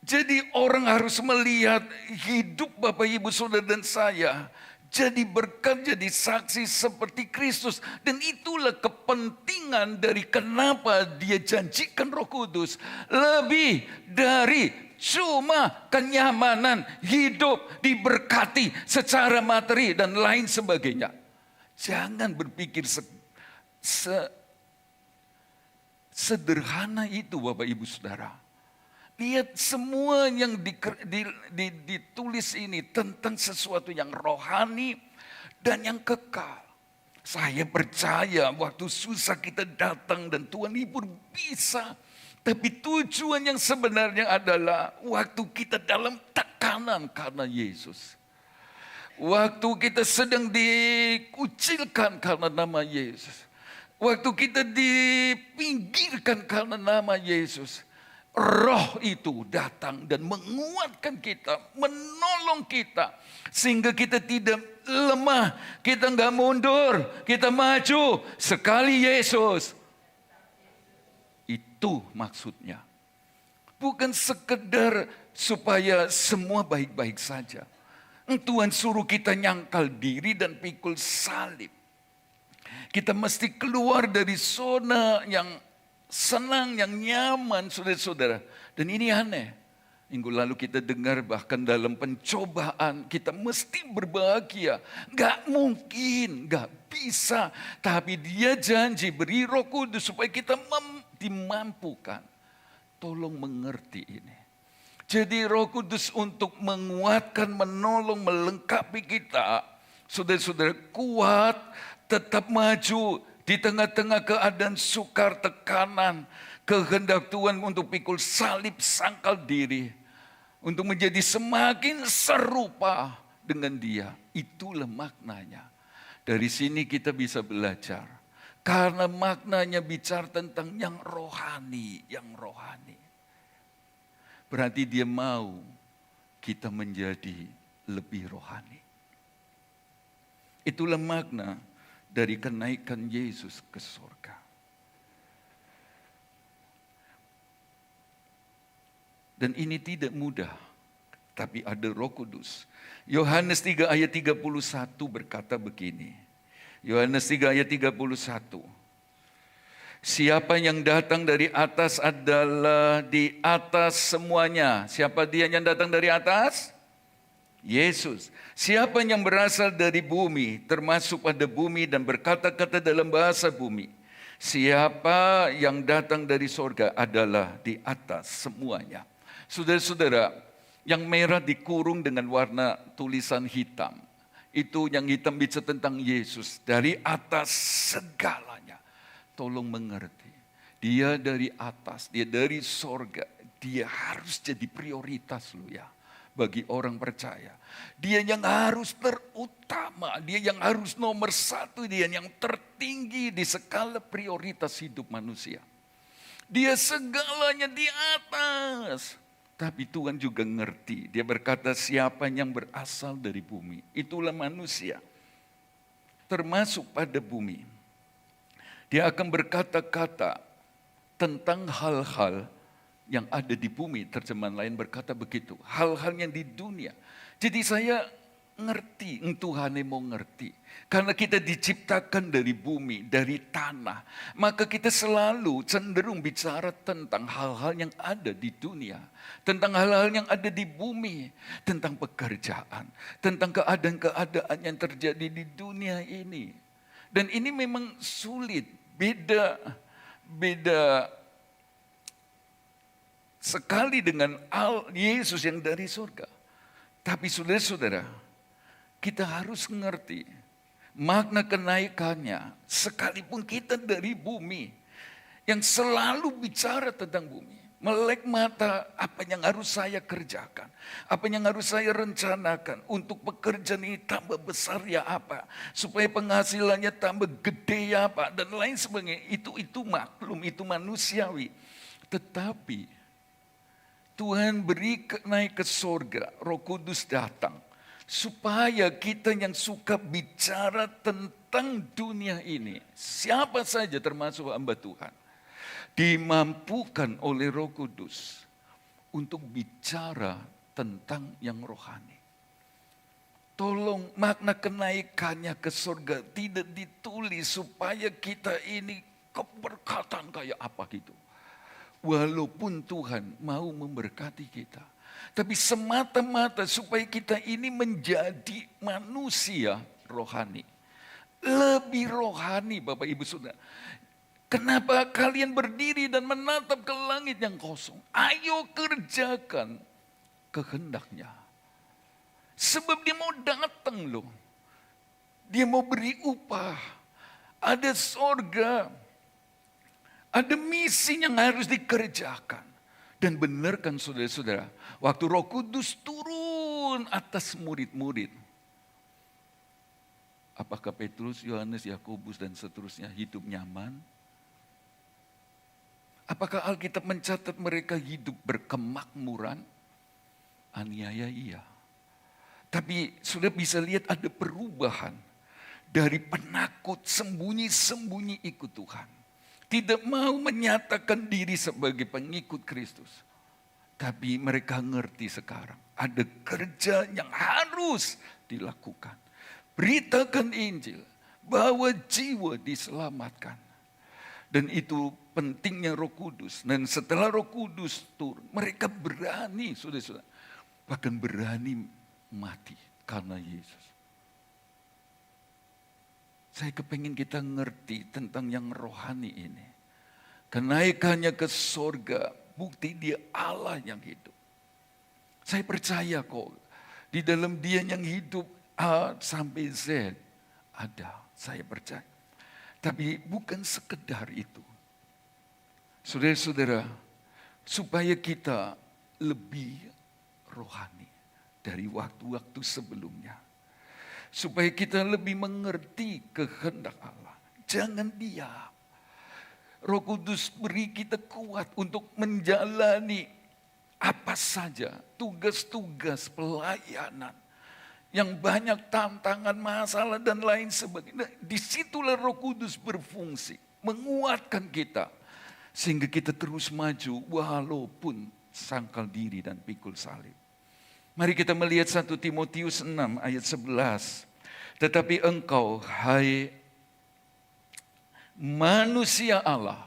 Jadi orang harus melihat hidup Bapak Ibu Saudara dan saya. Jadi berkat, jadi saksi seperti Kristus. Dan itulah kepentingan dari kenapa dia janjikan Roh Kudus. Lebih dari cuma kenyamanan hidup diberkati secara materi dan lain sebagainya. Jangan berpikir sederhana itu Bapak Ibu Saudara. Lihat semua yang ditulis ini tentang sesuatu yang rohani dan yang kekal. Saya percaya waktu susah kita datang dan Tuhan hibur bisa. Tapi tujuan yang sebenarnya adalah waktu kita dalam tekanan karena Yesus. Waktu kita sedang dikucilkan karena nama Yesus. Waktu kita dipinggirkan karena nama Yesus, Roh itu datang dan menguatkan kita, menolong kita. Sehingga kita tidak lemah, kita nggak mundur, kita maju. Sekali Yesus. Itu maksudnya. Bukan sekedar supaya semua baik-baik saja. Tuhan suruh kita nyangkal diri dan pikul salib. Kita mesti keluar dari zona yang senang, yang nyaman, saudara-saudara. Dan ini aneh. Minggu lalu kita dengar bahkan dalam pencobaan kita mesti berbahagia. Gak mungkin, gak bisa. Tapi dia janji beri Roh Kudus supaya kita dimampukan. Tolong mengerti ini. Jadi Roh Kudus untuk menguatkan, menolong, melengkapi kita. Saudara-saudara kuat, tetap maju di tengah-tengah keadaan sukar, tekanan, kehendak Tuhan untuk pikul salib, sangkal diri. Untuk menjadi semakin serupa dengan dia. Itulah maknanya. Dari sini kita bisa belajar. Karena maknanya bicara tentang yang rohani, yang rohani. Berarti dia mau kita menjadi lebih rohani. Itulah makna dari kenaikan Yesus ke surga. Dan ini tidak mudah, tapi ada Roh Kudus. Yohanes 3 ayat 31 berkata begini. Yohanes 3 ayat 31. Siapa yang datang dari atas adalah di atas semuanya. Siapa dia yang datang dari atas? Yesus. Siapa yang berasal dari bumi, termasuk pada bumi dan berkata-kata dalam bahasa bumi. Siapa yang datang dari sorga adalah di atas semuanya. Saudara-saudara, Yang merah dikurung dengan warna tulisan hitam. Itu yang hitam bicara tentang Yesus. Dari atas segalanya. Tolong mengerti. Dia dari atas, dia dari sorga. Dia harus jadi prioritas lu ya. Bagi orang percaya. Dia yang harus terutama. Dia yang harus nomor satu. Dia yang tertinggi di skala prioritas hidup manusia. Dia segalanya di atas. Tapi Tuhan juga ngerti. Dia berkata siapa yang berasal dari bumi. Itulah manusia. Termasuk pada bumi. Dia akan berkata-kata tentang hal-hal yang ada di bumi. Terjemahan lain berkata begitu. Hal-hal yang di dunia. Jadi saya ngerti. Tuhan yang mau ngerti. Karena kita diciptakan dari bumi, dari tanah. Maka kita selalu cenderung bicara tentang hal-hal yang ada di dunia. Tentang hal-hal yang ada di bumi. Tentang pekerjaan. Tentang keadaan-keadaan yang terjadi di dunia ini. Dan ini memang sulit. Beda sekali dengan Yesus yang dari surga. Tapi saudara-saudara, kita harus mengerti makna kenaikannya, sekalipun kita dari bumi, yang selalu bicara tentang bumi. Melek mata apa yang harus saya kerjakan, apa yang harus saya rencanakan untuk pekerjaan ini tambah besar ya apa, supaya penghasilannya tambah gede ya apa, dan lain sebagainya. Itu maklum, itu manusiawi. Tetapi Tuhan beri naik ke sorga, Roh Kudus datang. Supaya kita yang suka bicara tentang dunia ini, siapa saja termasuk hamba Tuhan, dimampukan oleh Roh Kudus untuk bicara tentang yang rohani. Tolong makna kenaikannya ke surga tidak ditulis supaya kita ini keberkatan kayak apa gitu. Walaupun Tuhan mau memberkati kita. Tapi semata-mata supaya kita ini menjadi manusia rohani. Lebih rohani Bapak Ibu Saudara. Kenapa kalian berdiri dan menatap ke langit yang kosong? Ayo kerjakan kehendaknya. Sebab dia mau datang loh. Dia mau beri upah. Ada sorga. Ada misi yang harus dikerjakan. Dan benar kan saudara-saudara, waktu Roh Kudus turun atas murid-murid. Apakah Petrus, Yohanes, Yakobus dan seterusnya hidup nyaman? Apakah Alkitab mencatat mereka hidup berkemakmuran? Aniaya iya. Tapi sudah bisa lihat ada perubahan. Dari penakut sembunyi-sembunyi ikut Tuhan. Tidak mau menyatakan diri sebagai pengikut Kristus. Tapi mereka ngerti sekarang. Ada kerja yang harus dilakukan. Beritakan Injil. Bahwa jiwa diselamatkan. Dan itu pentingnya Roh Kudus. Dan setelah Roh Kudus turun. Mereka berani, saudara-saudara. Bahkan berani mati karena Yesus. Saya kepengen kita ngerti tentang yang rohani ini. Kenaikannya ke sorga, bukti dia Allah yang hidup. Saya percaya kok, di dalam dia yang hidup A sampai Z ada, saya percaya. Tapi bukan sekedar itu. Saudara-saudara, supaya kita lebih rohani dari waktu-waktu sebelumnya. Supaya kita lebih mengerti kehendak Allah. Jangan diam. Roh Kudus beri kita kuat untuk menjalani apa saja tugas-tugas pelayanan. Yang banyak tantangan, masalah dan lain sebagainya. Disitulah Roh Kudus berfungsi. Menguatkan kita. Sehingga kita terus maju walaupun sangkal diri dan pikul salib. Mari kita melihat 1 Timotius 6 ayat 11. Tetapi engkau, hai manusia Allah,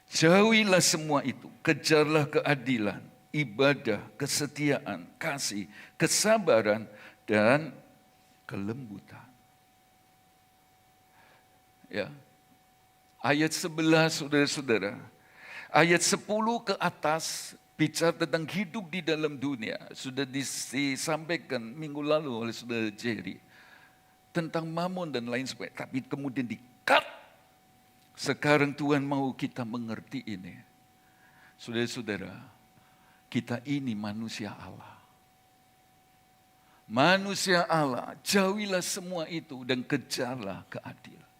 jauhilah semua itu. Kejarlah keadilan, ibadah, kesetiaan, kasih, kesabaran, dan kelembutan. Ya. Ayat 11 saudara-saudara. Ayat 10 ke atas bicara tentang hidup di dalam dunia. Sudah disampaikan minggu lalu oleh Saudara Jerry. Tentang mamon dan lain sebagainya. Tapi kemudian di-cut. Sekarang Tuhan mau kita mengerti ini. Saudara-saudara, kita ini manusia Allah. Manusia Allah, jauhilah semua itu dan kejarlah keadilan.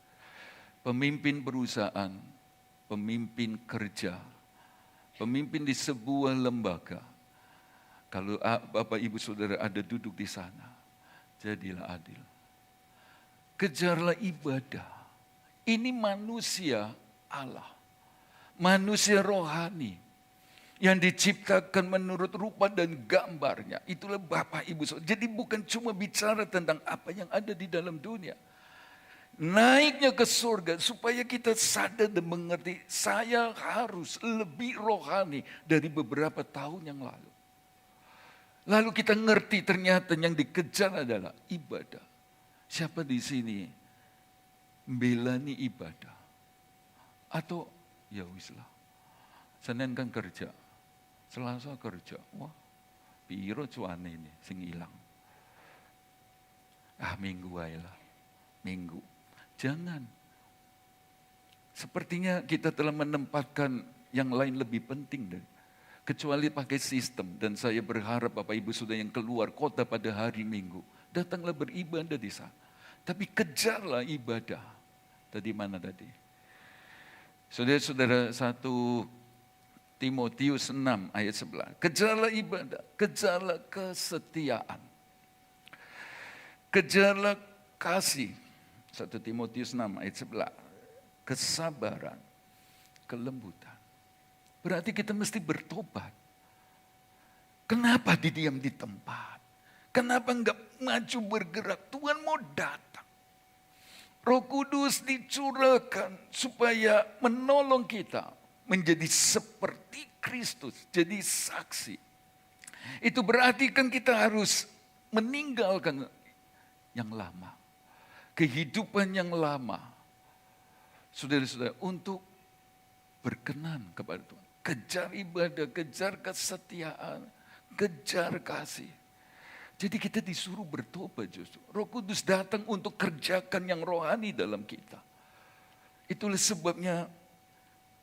Pemimpin perusahaan, pemimpin kerja, pemimpin di sebuah lembaga. Kalau Bapak Ibu Saudara ada duduk di sana, jadilah adil. Kejarlah ibadah. Ini manusia Allah. Manusia rohani. Yang diciptakan menurut rupa dan gambarnya. Itulah Bapak Ibu Saudara. Jadi bukan cuma bicara tentang apa yang ada di dalam dunia. Naiknya ke surga supaya kita sadar dan mengerti. Saya harus lebih rohani dari beberapa tahun yang lalu. Lalu kita ngerti ternyata yang dikejar adalah ibadah. Siapa di sini belani ibadah? Atau ya wislah. Senin kan kerja. Selasa kerja, wah, piro cuane ini, sing hilang. Minggu aja lah, minggu. Jangan. Sepertinya kita telah menempatkan yang lain lebih penting dari kecuali pakai sistem. Dan saya berharap Bapak Ibu Saudara yang keluar kota pada hari Minggu, datanglah beribadah di sana. Tapi kejarlah ibadah. Tadi mana tadi? Saudara-saudara, 1 Timotius 6 ayat 11. Kejarlah ibadah, kejarlah kesetiaan. Kejarlah kasih. 1 Timotius 6 ayat 11. Kesabaran, kelembutan. Berarti kita mesti bertobat. Kenapa didiam di tempat? Kenapa enggak maju bergerak? Tuhan mau datang. Roh Kudus dicurahkan supaya menolong kita menjadi seperti Kristus, jadi saksi. Itu berarti kan kita harus meninggalkan yang lama. Kehidupan yang lama. Saudara-saudara, untuk berkenan kepada Tuhan. Kejar ibadah, kejar kesetiaan, kejar kasih. Jadi kita disuruh bertobat justru. Roh Kudus datang untuk kerjakan yang rohani dalam kita. Itulah sebabnya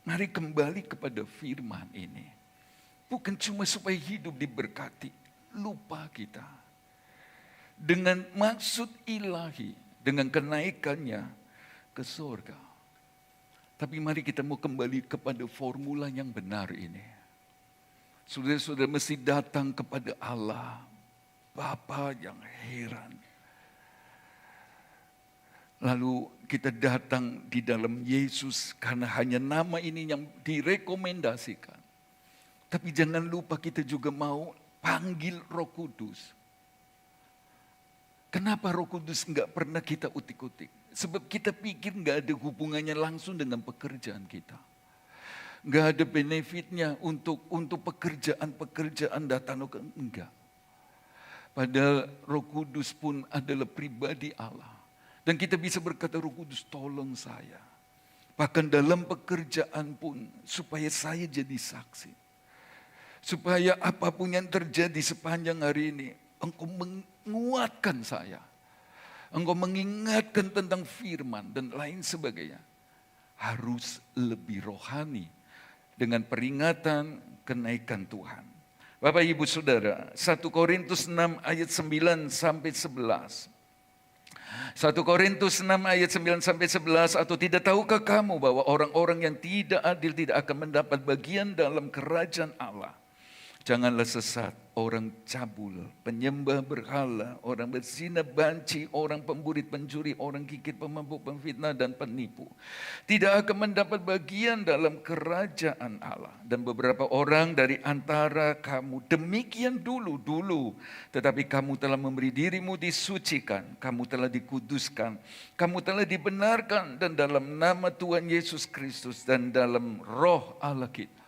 mari kembali kepada firman ini. Bukan cuma supaya hidup diberkati. Lupa kita. Dengan maksud ilahi. Dengan kenaikannya ke surga. Tapi mari kita mau kembali kepada formula yang benar ini. Saudara-saudara mesti datang kepada Allah. Bapa yang heran. Lalu kita datang di dalam Yesus karena hanya nama ini yang direkomendasikan. Tapi jangan lupa kita juga mau panggil Roh Kudus. Kenapa Roh Kudus enggak pernah kita utik-utik? Sebab kita pikir enggak ada hubungannya langsung dengan pekerjaan kita. Enggak ada benefitnya untuk pekerjaan datang, enggak. Padahal Roh Kudus pun adalah pribadi Allah. Dan kita bisa berkata, Roh Kudus tolong saya. Bahkan dalam pekerjaan pun supaya saya jadi saksi. Supaya apapun yang terjadi sepanjang hari ini, Engkau menguatkan saya. Engkau mengingatkan tentang firman dan lain sebagainya. Harus lebih rohani dengan peringatan kenaikan Tuhan. Bapak Ibu Saudara, 1 Korintus 6 ayat 9 sampai 11. 1 Korintus 6 ayat 9 sampai 11. Atau tidak tahukah kamu bahwa orang-orang yang tidak adil tidak akan mendapat bagian dalam kerajaan Allah? Janganlah sesat, orang cabul, penyembah berhala, orang berzina, banci, orang pemburit, pencuri, orang kikir, pemabuk, pemfitnah, dan penipu. Tidak akan mendapat bagian dalam kerajaan Allah. Dan beberapa orang dari antara kamu demikian dulu. Tetapi kamu telah memberi dirimu disucikan, kamu telah dikuduskan, kamu telah dibenarkan, dan dalam nama Tuhan Yesus Kristus dan dalam roh Allah kita.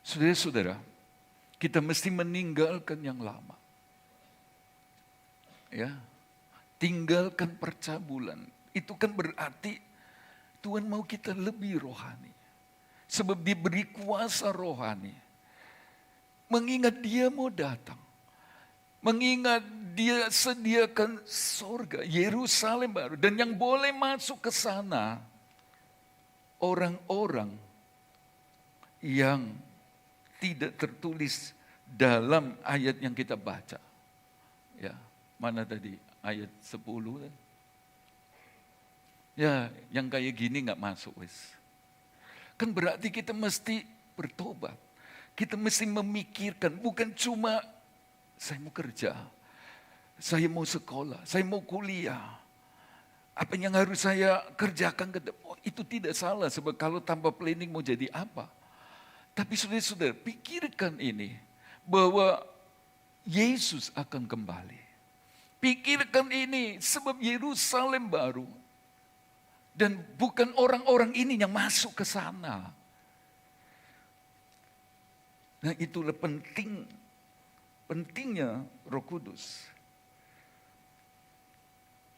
Saudara-saudara, kita mesti meninggalkan yang lama. Ya. Tinggalkan percabulan. Itu kan berarti Tuhan mau kita lebih rohani. Sebab diberi kuasa rohani. mengingat Dia mau datang. Mengingat Dia sediakan surga, Yerusalem baru. Dan yang boleh masuk ke sana, orang-orang yang tidak tertulis dalam ayat yang kita baca. Ya, mana tadi ayat 10? Ya, yang kayak gini nggak masuk, wes. Kan berarti kita mesti bertobat. Kita mesti memikirkan, bukan cuma saya mau kerja, saya mau sekolah, saya mau kuliah. Apa yang harus saya kerjakan ke depan? Oh, itu tidak salah, sebab kalau tanpa planning mau jadi apa? Tapi saudara-saudara, pikirkan ini, bahwa Yesus akan kembali. Pikirkan ini, sebab Yerusalem baru. Dan bukan orang-orang ini yang masuk ke sana. Nah, itulah pentingnya Roh Kudus.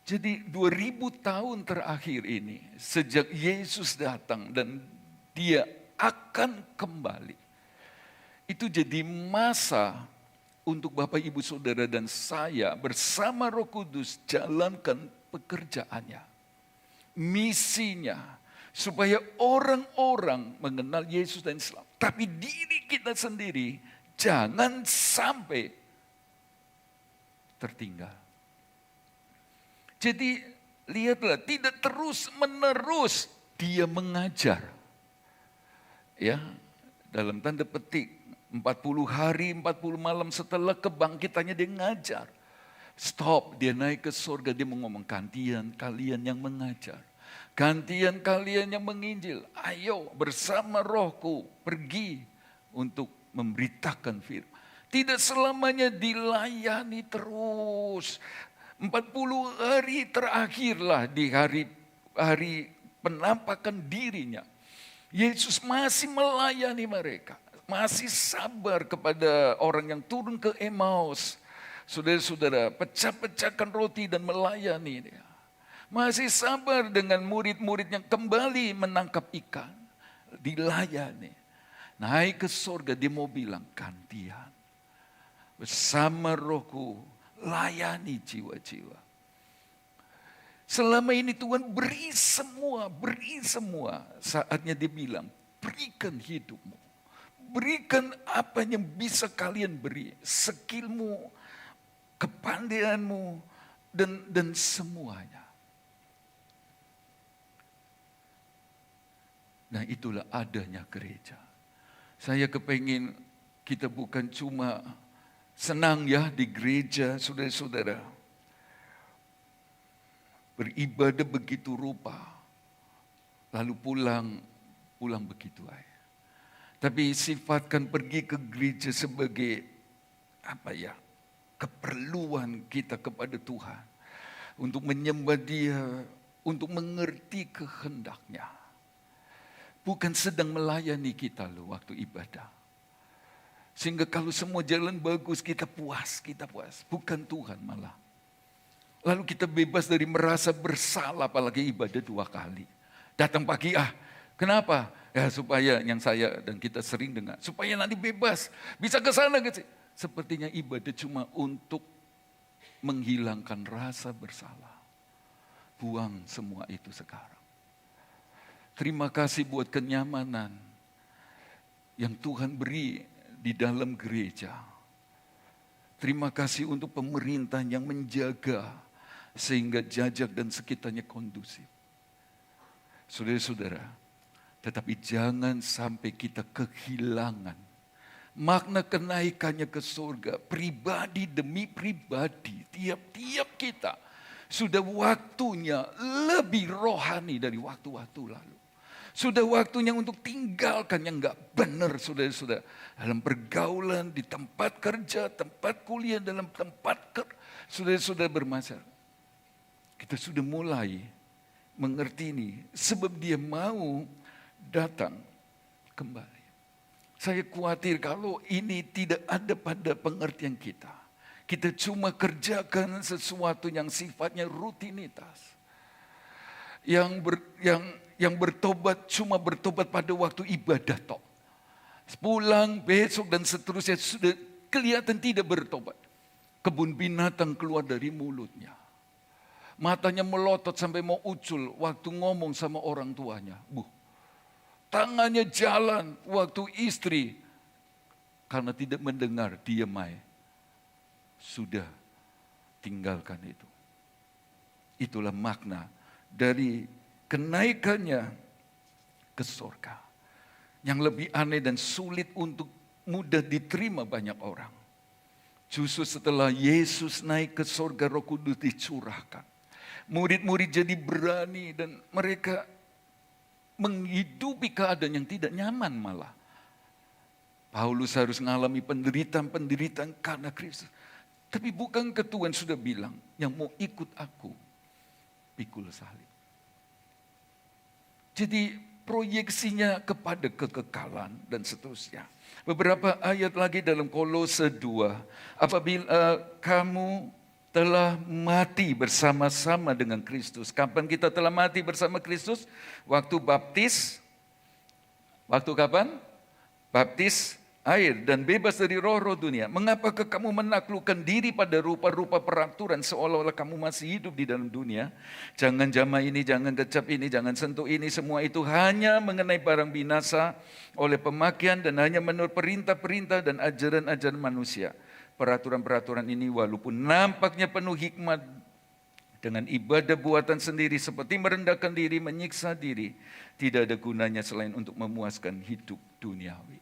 Jadi 2000 tahun terakhir ini, sejak Yesus datang dan Dia akan kembali. Itu jadi masa untuk Bapak, Ibu, Saudara, dan saya bersama Roh Kudus jalankan pekerjaannya. Misinya, supaya orang-orang mengenal Yesus dan Islam. Tapi diri kita sendiri jangan sampai tertinggal. Jadi lihatlah, tidak terus-menerus Dia mengajar. Ya, dalam tanda petik 40 hari 40 malam setelah kebangkitannya Dia ngajar. Stop, Dia naik ke surga, Dia mengomong, gantian kalian yang mengajar. Gantian kalian yang menginjil. Ayo bersama Rohku pergi untuk memberitakan firman. Tidak selamanya dilayani terus. 40 hari terakhirlah di hari penampakan dirinya. Yesus masih melayani mereka. Masih sabar kepada orang yang turun ke Emmaus. Saudara-saudara, pecah-pecahkan roti dan melayani dia. Masih sabar dengan murid-murid yang kembali menangkap ikan. Dilayani. Naik ke surga, Dia mau bilang, gantian. Bersama Rohku, layani jiwa-jiwa. Selama ini Tuhan beri semua. Saatnya Dia bilang, berikan hidupmu. Berikan apa yang bisa kalian beri. Skillmu, kepandaianmu, dan semuanya. Nah, itulah adanya gereja. Saya kepengin kita bukan cuma senang ya di gereja, saudara-saudara. Beribadah begitu rupa. Lalu pulang begitu aja. Tapi sifatkan pergi ke gereja sebagai keperluan kita kepada Tuhan. Untuk menyembah Dia, untuk mengerti kehendak-Nya. Bukan sedang melayani kita loh waktu ibadah. Sehingga kalau semua jalan bagus kita puas. Bukan Tuhan malah. Lalu kita bebas dari merasa bersalah apalagi ibadah 2 kali. Datang pagi, kenapa? Ya supaya yang saya dan kita sering dengar. Supaya nanti bebas. Bisa ke sana. Sepertinya ibadah cuma untuk menghilangkan rasa bersalah. Buang semua itu sekarang. Terima kasih buat kenyamanan yang Tuhan beri di dalam gereja. Terima kasih untuk pemerintah yang menjaga sehingga jajak dan sekitarnya kondusif. Saudara-saudara, tetapi jangan sampai kita kehilangan makna kenaikannya ke surga. Pribadi demi pribadi, tiap-tiap kita sudah waktunya lebih rohani dari waktu-waktu lalu. Sudah waktunya untuk tinggalkan yang enggak benar, saudara-saudara. Dalam pergaulan, di tempat kerja, tempat kuliah, dalam tempat saudara-saudara bermasyarakat. Kita sudah mulai mengerti ini. Sebab Dia mau datang kembali. Saya khawatir kalau ini tidak ada pada pengertian kita. Kita cuma kerjakan sesuatu yang sifatnya rutinitas. Yang bertobat cuma bertobat pada waktu ibadah tok. Pulang besok dan seterusnya sudah kelihatan tidak bertobat. Kebun binatang keluar dari mulutnya. Matanya melotot sampai mau ucul waktu ngomong sama orang tuanya. Tangannya jalan waktu istri. Karena tidak mendengar, diamai. Sudah tinggalkan itu. Itulah makna dari kenaikannya ke surga. Yang lebih aneh dan sulit untuk mudah diterima banyak orang. Justru setelah Yesus naik ke surga, Roh Kudus dicurahkan. Murid-murid jadi berani dan mereka menghidupi keadaan yang tidak nyaman malah. Paulus harus mengalami penderitaan karena Kristus. Tapi bukankah Tuhan sudah bilang, yang mau ikut aku, pikul salib. Jadi proyeksinya kepada kekekalan dan seterusnya. Beberapa ayat lagi dalam Kolose 2. Apabila kamu telah mati bersama-sama dengan Kristus. Kapan kita telah mati bersama Kristus? Waktu baptis. Waktu kapan? Baptis air dan bebas dari roh-roh dunia. Mengapakah kamu menaklukkan diri pada rupa-rupa peraturan seolah-olah kamu masih hidup di dalam dunia? Jangan jamah ini, jangan kecap ini, jangan sentuh ini. Semua itu hanya mengenai barang binasa oleh pemakaian dan hanya menurut perintah-perintah dan ajaran-ajaran manusia. Peraturan-peraturan ini walaupun nampaknya penuh hikmat dengan ibadah buatan sendiri seperti merendahkan diri, menyiksa diri, tidak ada gunanya selain untuk memuaskan hidup duniawi.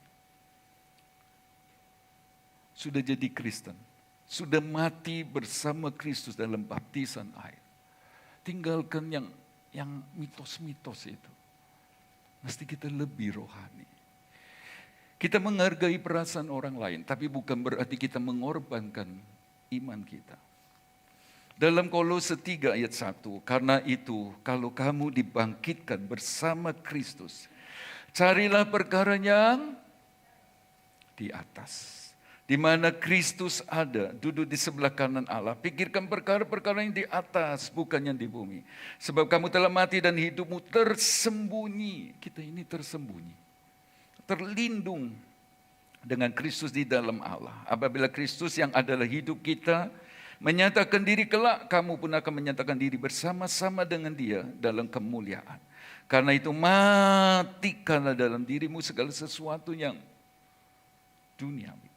Sudah jadi Kristen, sudah mati bersama Kristus dalam baptisan air. Tinggalkan yang mitos-mitos itu. Mesti kita lebih rohani. Kita menghargai perasaan orang lain, tapi bukan berarti kita mengorbankan iman kita. Dalam Kolose 3 ayat 1, karena itu kalau kamu dibangkitkan bersama Kristus, carilah perkara yang di atas. Di mana Kristus ada, duduk di sebelah kanan Allah. Pikirkan perkara-perkara yang di atas, bukan yang di bumi. Sebab kamu telah mati dan hidupmu tersembunyi. Kita ini tersembunyi. Terlindung dengan Kristus di dalam Allah. Apabila Kristus yang adalah hidup kita menyatakan diri kelak, kamu pun akan menyatakan diri bersama-sama dengan Dia dalam kemuliaan. Karena itu matikanlah dalam dirimu segala sesuatu yang duniawi,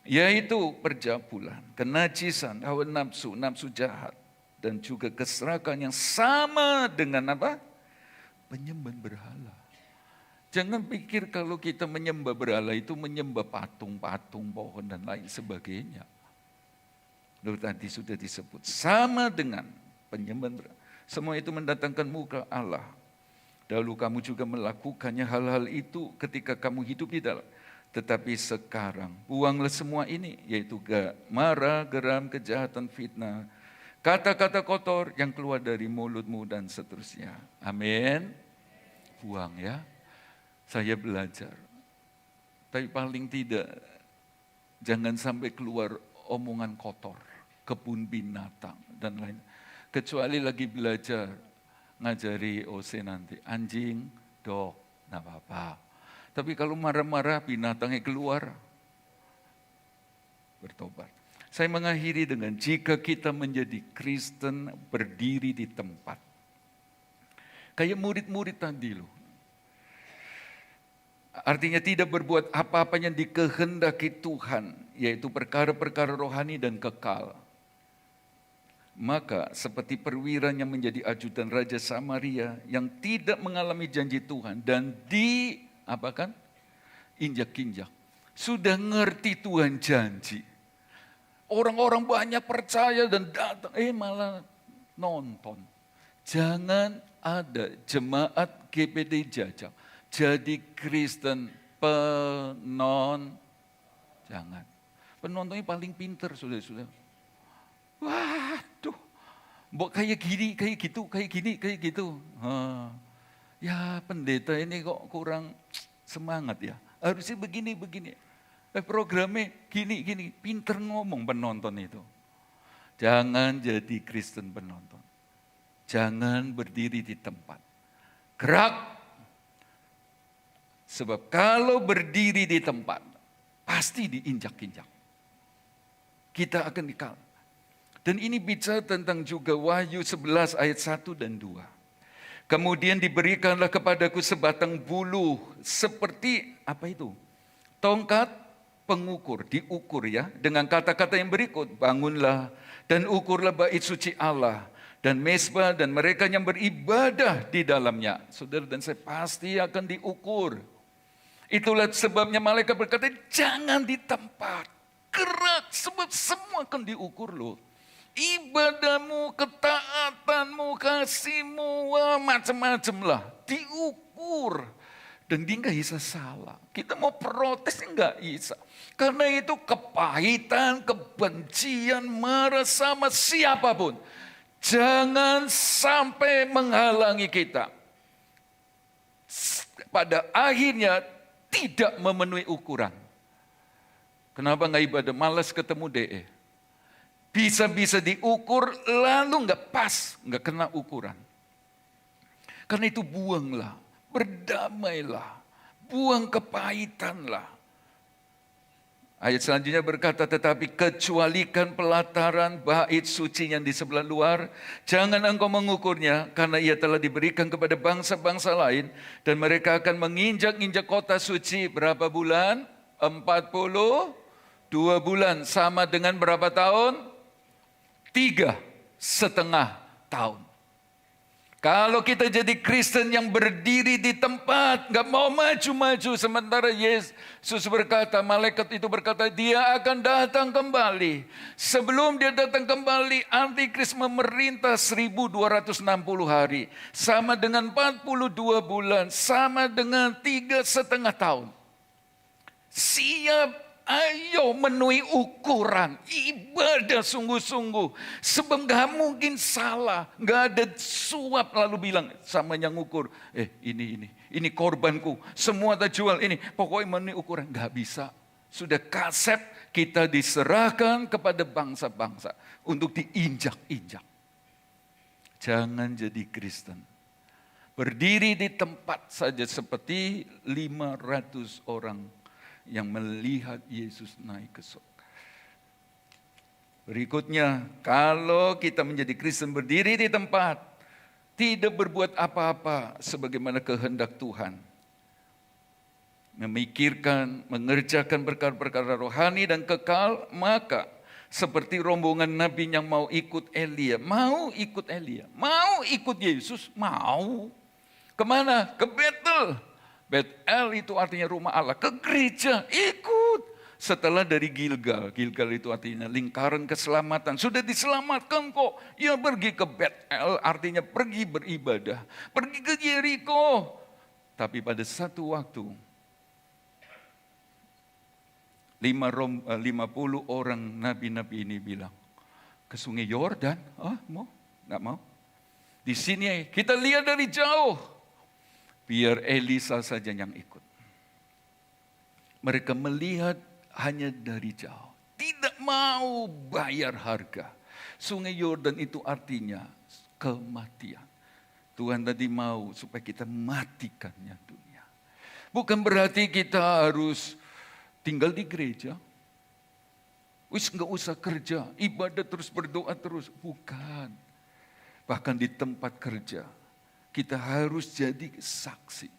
yaitu perjabulan, kenajisan, hawa nafsu, nafsu jahat, dan juga keserakahan yang sama dengan apa? Penyembahan berhala. Jangan pikir kalau kita menyembah berhala itu menyembah patung-patung, pohon dan lain sebagainya. Lalu tadi sudah disebut sama dengan penyembahan berhala. Semua itu mendatangkan muka Allah. Dahulu kamu juga melakukannya hal-hal itu ketika kamu hidup di dalam. Tetapi sekarang buanglah semua ini, yaitu marah, geram, kejahatan, fitnah, kata-kata kotor yang keluar dari mulutmu dan seterusnya. Amin. Buang ya. Saya belajar. Tapi paling tidak jangan sampai keluar omongan kotor, kebun binatang dan lain. Kecuali lagi belajar ngajari OC nanti, anjing, dog, nggak apa-apa. Tapi kalau marah-marah binatangnya keluar, bertobat. Saya mengakhiri dengan jika kita menjadi Kristen berdiri di tempat. Kayak murid-murid tadi loh. Artinya tidak berbuat apa-apa yang dikehendaki Tuhan, yaitu perkara-perkara rohani dan kekal. Maka seperti perwira yang menjadi ajudan Raja Samaria yang tidak mengalami janji Tuhan dan apakan? Injak-injak. Sudah ngerti Tuhan janji. Orang-orang banyak percaya dan datang, malah nonton. Jangan ada jemaat GPD Jajang jadi Kristen jangan. Penontonnya paling pinter sudah. Waduh, mbok kayak gini, kayak gitu. Ya pendeta ini kok kurang semangat ya. Harusnya begini. Programnya gini. Pinter ngomong penonton itu. Jangan jadi Kristen penonton. Jangan berdiri di tempat. Gerak. Sebab kalau berdiri di tempat, pasti diinjak-injak. Kita akan dikalah. Dan ini bicara tentang juga Wahyu 11 ayat 1 dan 2. Kemudian diberikanlah kepadaku sebatang bulu seperti apa itu? Tongkat pengukur, diukur ya. Dengan kata-kata yang berikut, bangunlah dan ukurlah bait suci Allah dan mezbah dan mereka yang beribadah di dalamnya. Saudara dan saya pasti akan diukur. Itulah sebabnya malaikat berkata, jangan di tempat, gerak sebab semua akan diukur loh. Ibadahmu, ketaatanmu, kasihmu, macam-macam lah. Diukur. Dan dia nggak bisa salah. Kita mau protes nggak bisa. Karena itu kepahitan, kebencian, marah sama siapapun. Jangan sampai menghalangi kita. Pada akhirnya tidak memenuhi ukuran. Kenapa nggak ibadah? Malas ketemu DE. Bisa-bisa diukur, lalu nggak pas, nggak kena ukuran. Karena itu buanglah, berdamailah, buang kepahitanlah. Ayat selanjutnya berkata, tetapi kecualikan pelataran bait suci yang di sebelah luar, jangan engkau mengukurnya, karena ia telah diberikan kepada bangsa-bangsa lain, dan mereka akan menginjak-injak kota suci berapa bulan? 42 bulan, sama dengan berapa tahun? 3,5 tahun. Kalau kita jadi Kristen yang berdiri di tempat, gak mau maju-maju, sementara Yesus berkata, malaikat itu berkata, dia akan datang kembali. Sebelum dia datang kembali, Antikris memerintah 1260 hari. Sama dengan 42 bulan, sama dengan 3,5 tahun. Siap. Ayo memenuhi ukuran, ibadah sungguh-sungguh. Sebab gak mungkin salah, gak ada suap lalu bilang sama yang ngukur. Ini korbanku, semua tak jual ini. Pokoknya memenuhi ukuran, gak bisa. Sudah kaset kita diserahkan kepada bangsa-bangsa untuk diinjak-injak. Jangan jadi Kristen. Berdiri di tempat saja seperti 500 orang yang melihat Yesus naik ke surga. Berikutnya, kalau kita menjadi Kristen berdiri di tempat, tidak berbuat apa-apa sebagaimana kehendak Tuhan, memikirkan, mengerjakan perkara-perkara rohani dan kekal, maka seperti rombongan Nabi yang mau ikut Elia, mau ikut Yesus, mau. Kemana? Ke Betel. Betel itu artinya rumah Allah. Ke gereja, ikut. Setelah dari Gilgal. Gilgal itu artinya lingkaran keselamatan. Sudah diselamatkan kok. Ya pergi ke Betel, artinya pergi beribadah. Pergi ke Yeriko. Tapi pada satu waktu, 50 orang nabi-nabi ini bilang, ke sungai Yordan, mau? Nggak mau. Di sini kita lihat dari jauh. Biar Elisa saja yang ikut. Mereka melihat hanya dari jauh. Tidak mau bayar harga. Sungai Yordan itu artinya kematian. Tuhan tadi mau supaya kita matikannya dunia. Bukan berarti kita harus tinggal di gereja. Nggak usah kerja, ibadah terus, berdoa terus. Bukan. Bahkan di tempat kerja. Kita harus jadi saksi.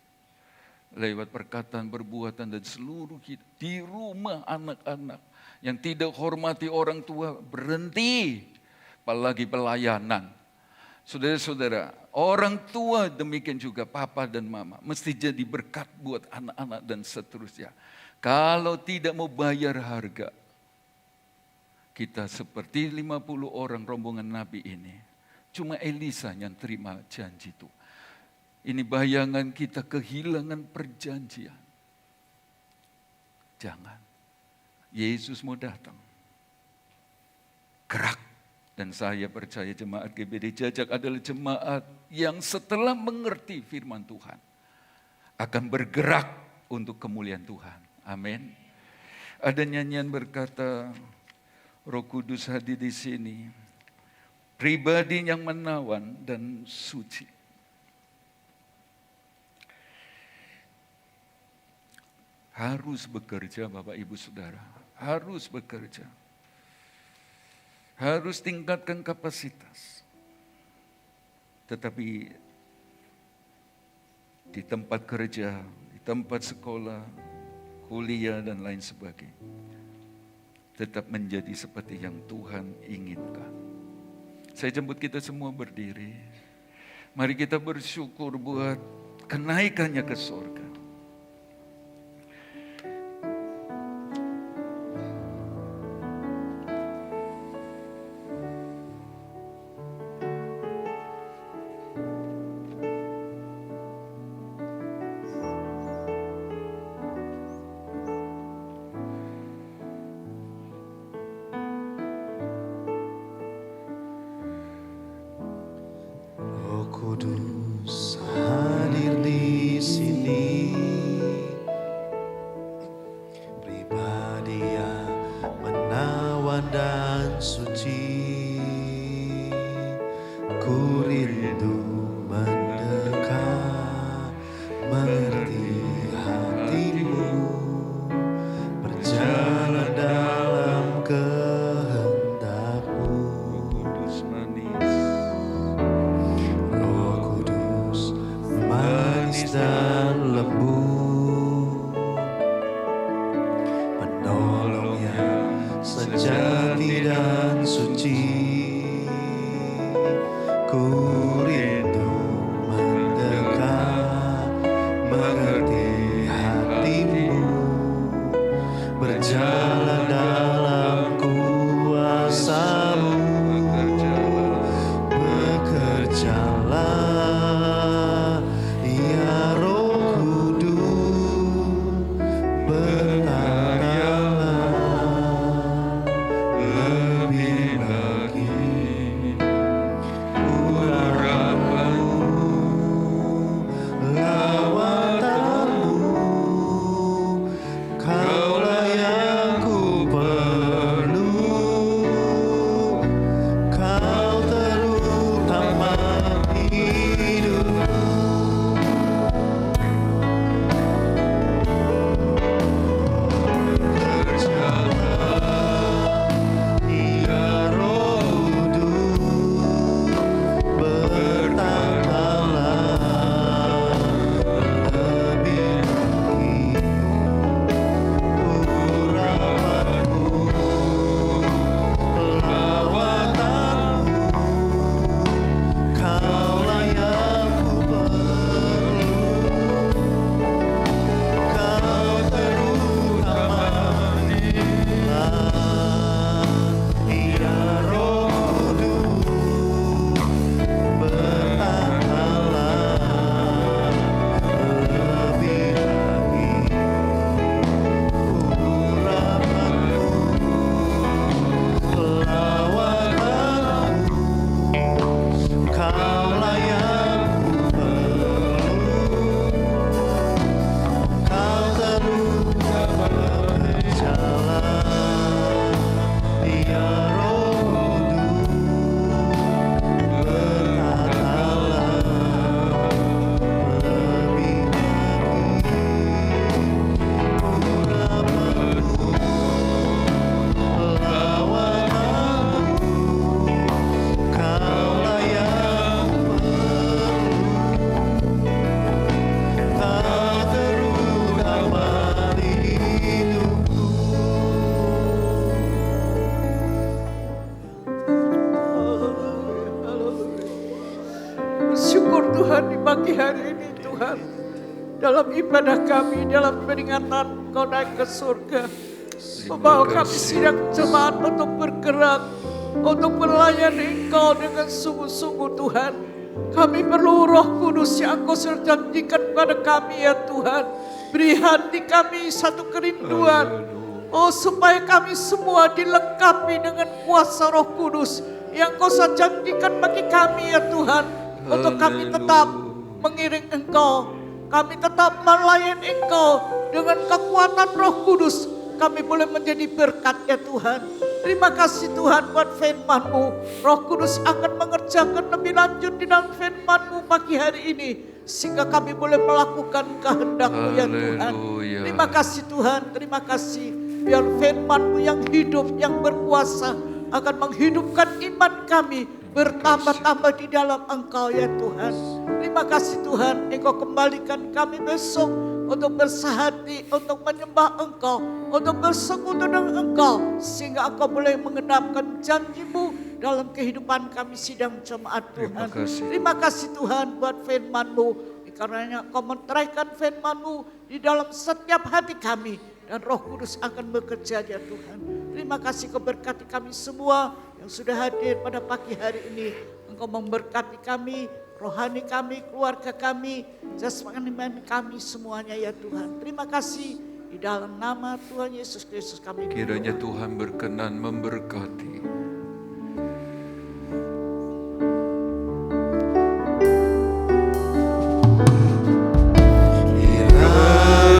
Lewat perkataan, perbuatan, dan seluruh kita. Di rumah anak-anak yang tidak hormati orang tua, berhenti. Apalagi pelayanan. Saudara-saudara, orang tua demikian juga papa dan mama. Mesti jadi berkat buat anak-anak dan seterusnya. Kalau tidak mau bayar harga. Kita seperti 50 orang rombongan Nabi ini. Cuma Elisa yang terima janji itu. Ini bayangan kita kehilangan perjanjian. Jangan. Yesus mau datang. Gerak. Dan saya percaya jemaat GBD Jajak adalah jemaat yang setelah mengerti firman Tuhan. Akan bergerak untuk kemuliaan Tuhan. Amin. Ada nyanyian berkata, Roh Kudus hadir di sini. Pribadi yang menawan dan suci. harus bekerja Bapak Ibu Saudara. Harus bekerja. Harus tingkatkan kapasitas. Tetapi di tempat kerja, di tempat sekolah, kuliah dan lain sebagainya, tetap menjadi seperti yang Tuhan inginkan. Saya jemput kita semua berdiri. Mari kita bersyukur buat kenaikannya ke surga. Roh Kudus hadir di sini, pribadi yang menawan dan suci. Ku rindu mendekat, mengerti hatimu, berjalan dalam kehendakmu. Kudus manis. Roh Kudus manis dan lembut, penolong yang sejati dan suci. Ku rindu mendekat, mengerti hatimu, berjalan dalam kuasa-Mu. Bekerjalah, ya Roh Kudus, bertatalah lebih lagi. Urapanmu, lawatanmu, Kaulah yang ku perlu. Kau terutama hidupku. Berjalan, ya Roh Kudus, bertatalah lebih lagi. Urapanmu, lawatanmu, Kaulah yang ku perlu. Kau terutama ya Roh Kudus, bertatalah lebih lagi. Urapanmu, lawatanmu, Kaulah yang ku perlu. Kau terutama berjalan, ya Roh Kudus, bertatalah lebih lagi. Urapanmu, lawatanmu, Kaulah yang ku perlu. Kau terutama di hidupku. Bersyukur Tuhan di pagi hari ini Tuhan. Dalam ibadah kami, dalam peringatan Kau naik ke surga. Membawa kami sidang jemaat untuk bergerak, untuk melayani Engkau dengan sungguh-sungguh Tuhan. Kami perlu Roh Kudus yang Engkau sudah janjikan pada kami ya Tuhan. Beri hati kami satu kerinduan. Oh supaya kami semua dilengkapi dengan kuasa Roh Kudus yang Kau sudah janjikan bagi kami ya Tuhan. Untuk kami tetap mengiring Engkau. Kami tetap melayani Engkau dengan kekuatan Roh Kudus. kami boleh menjadi berkat ya Tuhan. Terima kasih Tuhan buat firman-Mu. Roh Kudus akan mengerjakan lebih lanjut di dalam firman-Mu pagi hari ini. Sehingga kami boleh melakukan kehendak-Mu ya Tuhan. Haleluya. Terima kasih Tuhan, terima kasih. Biar firman-Mu yang hidup, yang berkuasa akan menghidupkan iman kami. Bertambah-tambah di dalam Engkau ya Tuhan. Terima kasih Tuhan, Engkau kembalikan kami besok untuk bersehati, untuk menyembah Engkau, untuk bersekutu dengan Engkau, sehingga Engkau boleh mengenapkan janji-Mu dalam kehidupan kami sidang jemaat Tuhan. Terima kasih Tuhan buat firman-Mu, karena Engkau menteraikan firman-Mu di dalam setiap hati kami, dan Roh Kudus akan bekerja ya Tuhan. Terima kasih Kau berkati kami semua yang sudah hadir pada pagi hari ini. Engkau memberkati kami, rohani kami, keluarga kami, jasmani kami semuanya ya Tuhan. Terima kasih di dalam nama Tuhan Yesus Kristus kami berdoa. Kiranya Tuhan berkenan memberkati